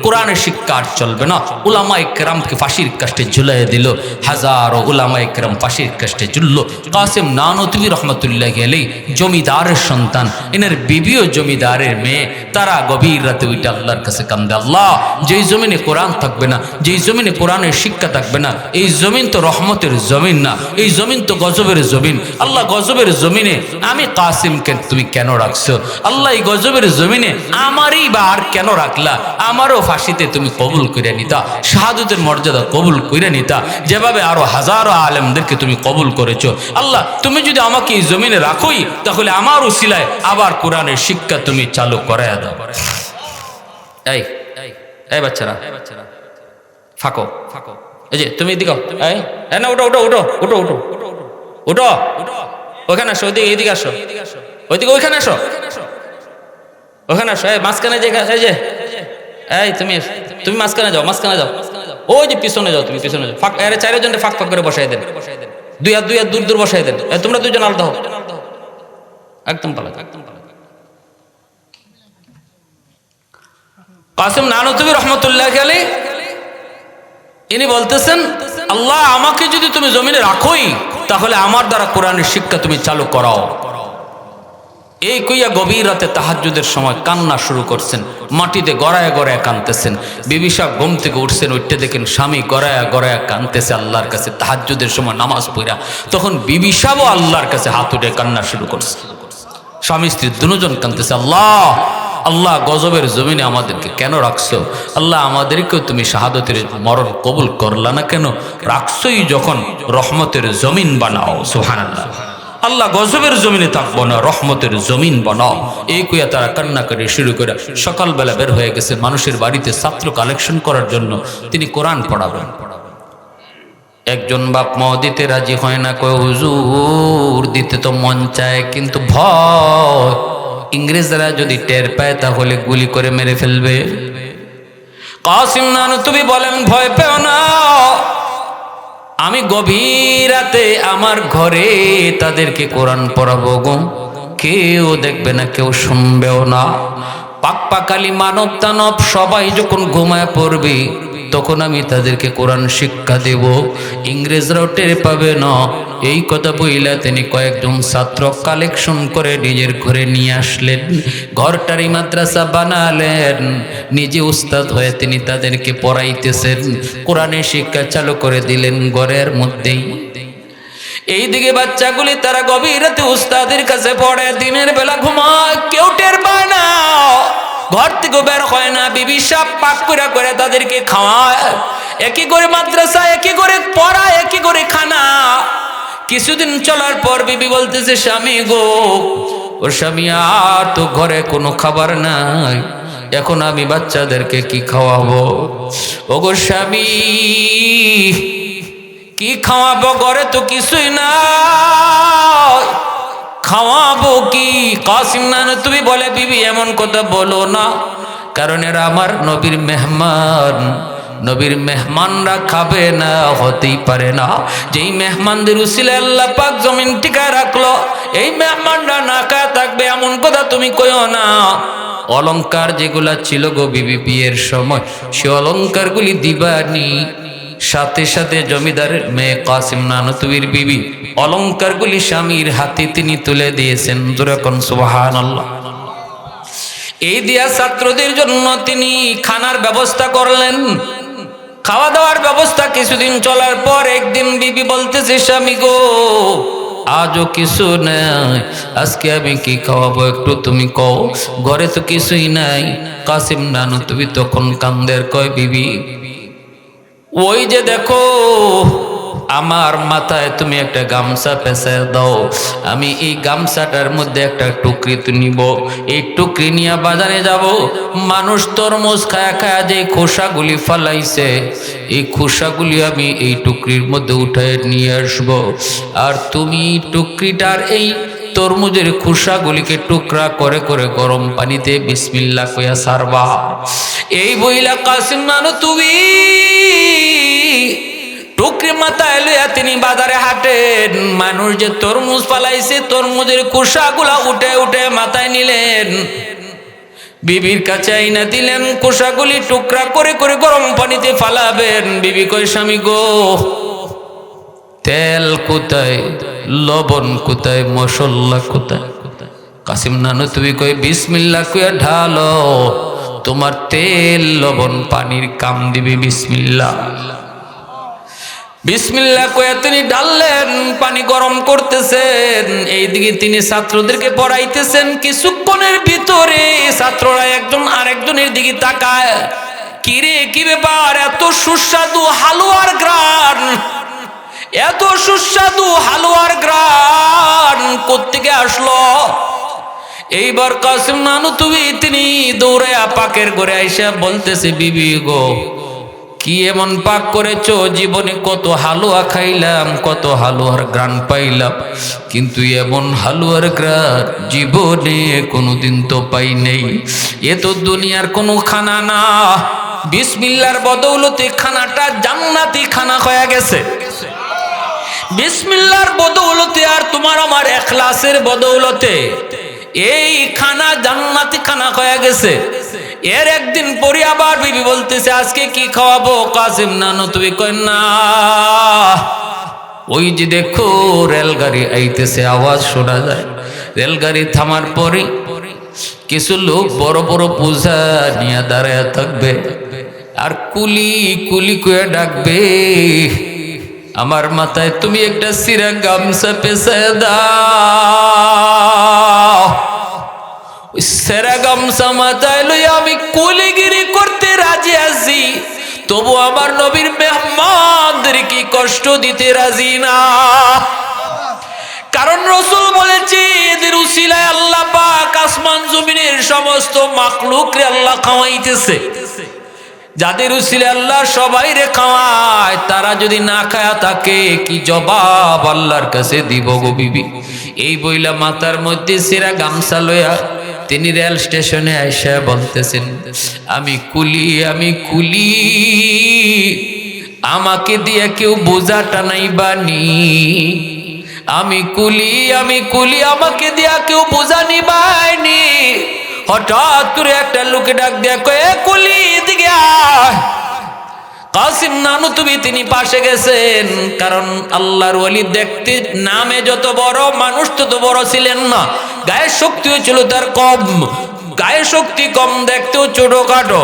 কোরআনের শিক্ষা আর চলবে না, উলামায়ে কেরামকে ফাঁসির কাস্টে ঝুলাই দিল, হাজারো উলামায়ে কেরাম ফাঁসির কাস্টে ঝুলল। কাসেম নানতুবি রহমতুল্লাহি আলাইহি জমিদারের সন্তান, এনার বিবিও জমিদারের মেয়ে, তারা গভীর রাতে উঠে আল্লাহর কাছে কান্দে, আল্লাহ যেই জমিনে কোরআন থাকবে না, যেই জমিনে কোরআনের শিক্ষা থাকবে না, এই জমিন তো রহমতের জমিন না, এই জমিন তো গজবের জমিন। আল্লাহ গজবের জমিনে আমি কাসিমকে তুমি কেন রাখছো? আল্লাহ এই গজবের জমিনে আমারই বা আর কেন রাখলা? আমারও ফাঁসিতে তুমি কবুল করে নিতা, শাহাদতের মর্যাদা কবুল করে নিতা, যেভাবে আরো হাজারো আলেমদেরকে তুমি কবুল করেছো। আল্লাহ তুমি যদি আমাকে এই জমিনে রাখোই তাহলে আমার উসিলায় আবার কোরআনের শিক্ষা তুমি চালু করায় দাও। এই এই বাচ্চারা ফাঁকো, এই যে তুমি এদিকে না, উঠো উঠো উঠো উঠো উঠো উঠো, ওখানে আসো, ওইদিকে এইদিকে আসো, ওইদিকে ওইখানে আসো, ওখানে আসো, এই মাঝখানে যে, এই যে এই তুমি মাঝখানে যাও, মাঝখানে যাও, ওই যে পিছনে যাও, তুমি পিছনে যাও, ফাঁক আরে চারজনকে ফাঁক ফাঁক করে বসাই দেন, দুই হাত দূর দূর বসাই দেন। তোমরা দুইজন আলাদা হও, একদম পালা, একদম পালা। কাসেম নানতুবি রহমতুল্লাহি আলাইহি ইনি বলতেছেন, আল্লাহ আমাকে যদি তুমি জমিনে রাখোই তাহলে আমার দ্বারা কোরআনের শিক্ষা তুমি চালু করাও। এই কইয়া গভীর রাতে তাহাজ্জুদের সময় কান্না শুরু করছেন, মাটিতে গড়ায় গড়ায় কাঁদতেছেন। বিবি সাহেব ঘুম থেকে উঠছেন, উঠতে দেখেন স্বামী গড়ায় গড়ায় কাঁদতেছে আল্লাহর কাছে তাহাজ্জুদের সময় নামাজ পড়া। তখন বিবি সাহেবও আল্লাহর কাছে হাত উঠে কান্না শুরু করছে, স্বামী স্ত্রী দুজন কাঁদতেছে, আল্লাহ আল্লাহ গজবের জমিনে আমাদেরকে কেন রাখছো? আল্লাহ আমাদেরকেও তুমি শাহাদতের মরণ কবুল করলা না কেন? রাখছোই যখন রহমতের জমিন বানাও। সুবহানাল্লাহ, আল্লাহ গজবের জমিনে থাকবো না, রহমতের জমিন বানাও। এই কইয়া তারা কান্না করে শুরু করে সকালবেলা বের হয়ে গেছে মানুষের বাড়িতে ছাত্র কালেকশন করার জন্য, তিনি কোরআন পড়াবেন। একজন বাপ মাও দিতে রাজি হয় না, কয় হুজুর দিতে তো মন চায় কিন্তু ভয়, ইংরেজরা যদি টের পায় তাহলে গুলি করে মেরে ফেলবে। কাসিম নানতুবি বলেন, ভয় পেও না, আমি গভীর রাতে আমার ঘরে তাদেরকে কোরআন পড়াবো গো, কেউ দেখবে না, কেউ শুনবেও না। পাকপাকালি মানব দানব সবাই যখন ঘুমায় পড়বে তখন আমি তাদেরকে কোরআন শিক্ষা দেব, ইংরেজরাও টের পাবে না। এই কথা বইলা তিনি কয়েকজন ছাত্র কালেকশন করে নিজের ঘরে নিয়ে আসলেন, ঘরটারই মাদ্রাসা বানালেন, নিজে উস্তাদ হয়ে তিনি তাদেরকে পড়াইতেছেন, কোরআনের শিক্ষা চালু করে দিলেন ঘরের মধ্যেই। এইদিকে বাচ্চাগুলি তারা গভীর রাতে উস্তাদের কাছে পড়ে, দিনের বেলা ঘুমায়, কেউ টের পায় না, ঘর থেকে বের হয় না। বিবি সাহেব পাক করে করে তাদেরকে খাওয়ায়, একই করে মাদ্রাসা, একই করে পড়া, একই করে খানা। কিছুদিন চলার পর বিবি বলতেছে, স্বামী গো, ও স্বামী আর তো ঘরে কোনো খাবার নাই, এখন আমি বাচ্চাদেরকে কি খাওয়াবো? ও গো স্বামী কি খাওয়াবো? ঘরে তো কিছুই না, খাওয়াবো কি? কাসিম নানতুবি বলে, বিবি এমন কথা বলো না, কারণ এরা আমার নবীর মেহমান। নবীর মেহমানরা খাবে না, হতেই পারে না। যেই মেহমানদের উসিলায় আল্লাহ পাক জমিন টিকায় রাখলো, এই মেহমানরা না খায় থাকবে এমন কথা তুমি কইও না। অলংকার যেগুলা ছিল গো বিবি বিয়ের সময়, সে অলংকারগুলি দিবানি। সাথে সাথে জমিদারের মেয়ে কাসিম নানুতুবির বিবি অলংকারগুলি স্বামীর হাতে তিনি তুলে দিয়েছেন। যেরকম সুবহানাল্লাহ। এই দিয়া ছাত্রদের জন্য তিনি খানার ব্যবস্থা করলেন। খাওয়া দাওয়ার ব্যবস্থা কিছুদিন চলার পর একদিন বিবি বলতেছে, স্বামী গো আজও কিছু নাই, আজকে আমি কি খাওয়াবো একটু তুমি কও, ঘরে তো কিছুই নাই। কাসিম নানুতুবি তখন কান্দের কয়, বিবি ওই যে দেখো আমার মাথায় তুমি একটা গামছা পেঁচায় দাও, আমি এই গামছাটার মধ্যে একটা টুকরি নিব, এই টুকরি নিয়ে বাজারে যাব। মানুষ তরমুজ খায়া খায়া যে খোসাগুলি ফালাইছে, এই খোসাগুলি আমি এই টুকরির মধ্যে উঠায় নিয়ে আসবো। আর তুমি টুকরিটার এই তরমুজের খোসাগুলিকে টুকরা করে করে গরম পানিতে বিসমিল্লাহ কইয়া সারবা। এই বইলা কাসিম নানুতুবি টুকরি মাথায় লইয়া তিনি বাজারে হাঁটেন। মানুষ যে তরমুজ পালাইছে, তরমুজের খোসাগুলা উঠে উঠে মাথায় নিলেন, বিবির কাছে আইনা দিলেন। খোসাগুলি টুকরা করে করে গরম পানিতে ফালাবেন। বিবি কই, স্বামী গো তেল কোথায়, লবণ কোথায়, মশলা কোথায়? কাসিম নানুতুবি কই, বিসমিল্লাহ কইয়া ঢালো, তোমার তেল লবণ পানির কাম দিবি। বিসমিল্লাহ বিসমিল্লাহ কইয়া তিনি ঢাললেন, পানি গরম করতেছেন। এইদিকে তিনি ছাত্রদেরকে পড়াইতেছেন। কিছুক্ষণের ভিতরে ছাত্ররা একজন আরেকজনের দিকে তাকায়, কিরে কি ব্যাপার, এত সুস্বাদু হালুয়ার গ্রান, এত সুস্বাদু হালুয়ার গ্রান কোত্থেকে আসলো? এইবার কাসিম নানুতুবি তিনি দৌড়াইয়া পাকের ঘরে আইসা বলতেছে, বিবি গো কি এমন পাক করেছো, জীবনে কত হালুয়া খাইলাম, কত হালুয়ার গ্রান পাইলাম, কিন্তু এমন হালুয়ার গ্রান জীবনে কোনোদিন তো পাই নেই। এ তো দুনিয়ার কোনো খানা না, বিসমিল্লাহর বদৌলতে খানাটা জান্নাতি খানা হয়ে গেছে। বিসমিল্লাহর বদৌলতে আর তোমার আমার ইখলাসের বদৌলতে এই খানা জান্নাতি খানা হয়ে গেছে। এর একদিন পরে আবার বিবি বলতেছে, আজকে কি খাওয়াবো? কাসিম নানুতুবি কয়, না ওই যে দেখো রেলগাড়ি আইতেছে, আওয়াজ শোনা যায়। রেলগাড়ি থামার পরে কিছু লোক বড় বড় পূজা নিয়ে দাঁড়ায় থাকবে, আর কুলি কুলি কয়ে ডাকবে, আমার মাথায় তুমি একটা সিরা গামছা পেঁচায় দাও। সেরা গামছা মাথায় লইয়া আমি কুলিগিরি করতে রাজি আছি, তবু আমার নবীর মেহমানদেরকে কষ্ট দিতে রাজি না। কারণ রাসূল বলেছে, এদের উসিলায় আল্লাহ পাক আসমান জমিনের সমস্ত মাখলুকরে আল্লাহ খাওয়াইতেছে। যাদের উসিলায় আল্লাহ সবাইরে খাওয়ায়, তারা যদি না খায়া থাকে কি জবাব আল্লাহর কাছে দিব গো বিবি? এই বইলা মাথার মধ্যে সেরা গামছা লইয়া তিনি রেল স্টেশনে আইসা বলতেছেন, আমি কুলি, আমি কুলি, আমাকে দিয়ে কেউ বোঝা টানাইবানি। আমি কুলি, আমি কুলি, আমাকে দিয়া কেউ বোঝা নিবাইনি। হঠাৎ করে একটা লোকে ডাক দিয়া কয়, এ কুলি এদিকে আয়। কাসিম নানুতুবি তিনি পাশে গেছেন, কারণ আল্লাহর ওলি দেখতে নামে যত বড়, মানুষ তত বড় ছিলেন না। গায়ের শক্তিও ছিল তার কম, গায়ের শক্তি কম, দেখতেও ছোটখাটো।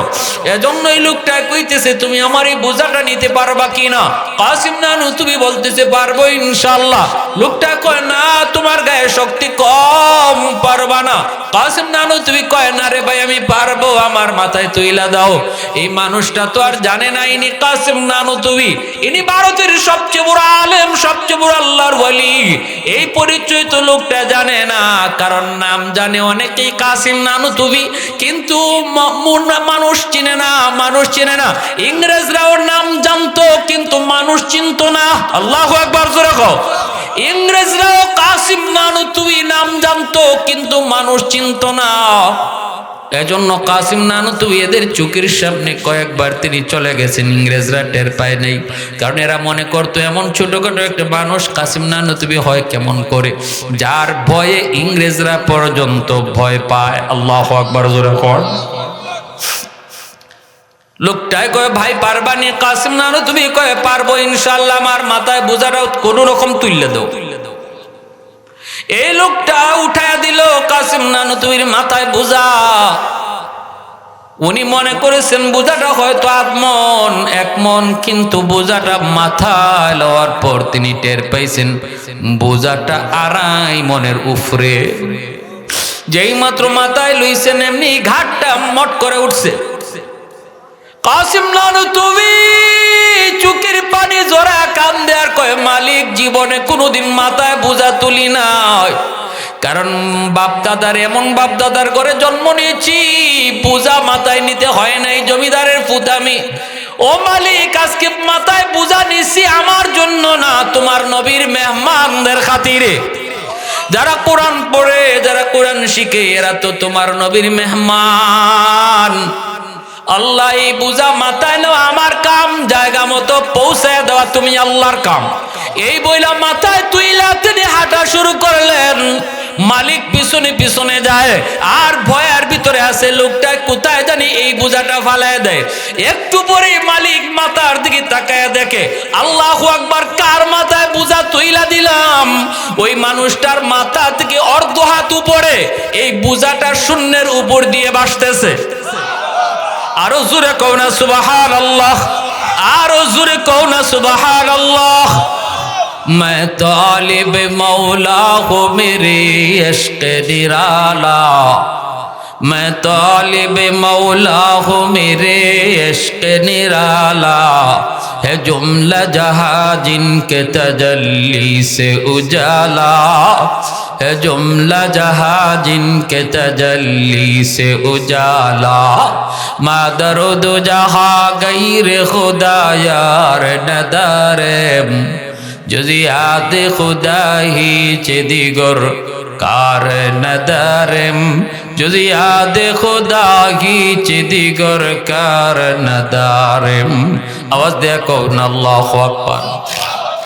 এজন্য এই লোকটা কইতেছে, তুমি আমার এই বোঝাটা নিতে পারবা কিনা? কাসিম নানুতুবি বলতেছে, পারবো ইনশাআল্লাহ। লোকটা কয়, না তোমার গায়ে শক্তি কম, পারবা না। কাসিম নানুতুবি কয়, না রে ভাই আমি পারবো, আমার মাথায় তুইলা দাও। এই মানুষটা তো আর জানে না ইনি কাসিম নানুতুবি, ইনি ভারতের সবচেয়ে বড় আলেম, সবচেয়ে বড় আল্লাহর ওলি। এই পরিচয় তো লোকটা জানে না, কারণ নাম জানে অনেকেই কাসিম নানুতুবি, কিন্তু মানুষ চিনে না, মানুষ চিনে না। ইংরেজরাও নাম জানতো কিন্তু মানুষ চিনতো না। আল্লাহু আকবার, জোরে কও। ইংরেজরাও কাসিম নানুতুবি নাম জানতো কিন্তু মানুষ চিনতো না। এজন্য কাসিম নানুতুবি এদের চোখের সামনে কয়েকবার তিনি চলে গেছেন, ইংরেজরা টের পায় নাই। কারণ এরা মনে করতো এমন ছোটখাটো একটা মানুষ কাসিম নানুতুবি হয় কেমন করে, যার ভয়ে ইংরেজরা পর্যন্ত ভয় পায়। আল্লাহু আকবার জোরে কর। লোকটাই কয় ভাই পারবানি? কাসিম নানুতুবি কয় পারবো ইনশাআল্লাহ, আমার মাথায় বোঝাটা কোনো রকম তুইলে দাও। এই লোকটা উঠায় দিল কাসিম নানুতুবির মাথায় বোঝা। উনি মনে করেছেন বোঝাটা হয়তো আধমন এক মন, কিন্তু বোঝাটা মাথায় লওয়ার পর তিনি টের পাইছেন বোঝাটা 2.5 মনের উপরে। যেই মাত্র মাথায় লইছেন এমনি ঘাটটা মট করে উঠছে। কাসিম নানুতুবি চোখের পানি জোড়া কান্দে আর কয় মালিক জীবনে কোনোদিন মাথায় বোঝা তুলি নাই, কারণ বাপদাদার এমন বাপদাদার ঘরে জন্ম নিয়েছি বোঝা মাথায় নিতে হয় নাই, জমিদারের পুত আমি। ও মালিক আজকে মাথায় বোঝা নিছি আমার জন্য না, তোমার নবীর মেহমানদের খাতিরে। যারা কোরআন পড়ে, যারা কোরআন শিখে, এরা তো তোমার নবীর মেহমান। আল্লাহ এই বোঝা মাথায় নেওয়া আমার কাম, জায়গা মতো পৌঁছায় দেওয়া তুমি আল্লাহর কাম। এই বইলা মাথায় তুইলা তিনি হাঁটা শুরু করলেন। মালিক পিছনে পিছনে যায় আর ভয়ের ভিতরে আছে লোকটা কোথায় জানি এই বোঝাটা ফালায় দেয়। একটু পরে মালিক মাথার দিকে তাকায় দেখে আল্লাহু আকবার, কার মাথায় বোঝা তুইলা দিলাম। ওই মানুষটার মাথা থেকে অর্ধ হাত উপরে এই বোঝাটা শূন্যের উপর দিয়ে ভাসতেছে। আরো জোরে কও না সুবহানাল্লাহ, আরো জোরে কও না সুবহানাল্লাহ। मैं तालिब मौला हो मेरे इश्क निराला, मैं तालिब मौला हो मेरे इश्क निराला, है जुमला जहां जिनके तजल्ली से उजाला, है जुमला जहां जिनके तजल्ली से उजाला, मादर दो जहां गैर खुदा यार नदारे, जुजियात खुदा ही चिदिगर कार नदारम, जुजियात खुदा ही चिदिगर कार नदारम। आवाज देखो ना, अल्लाहु अकबर।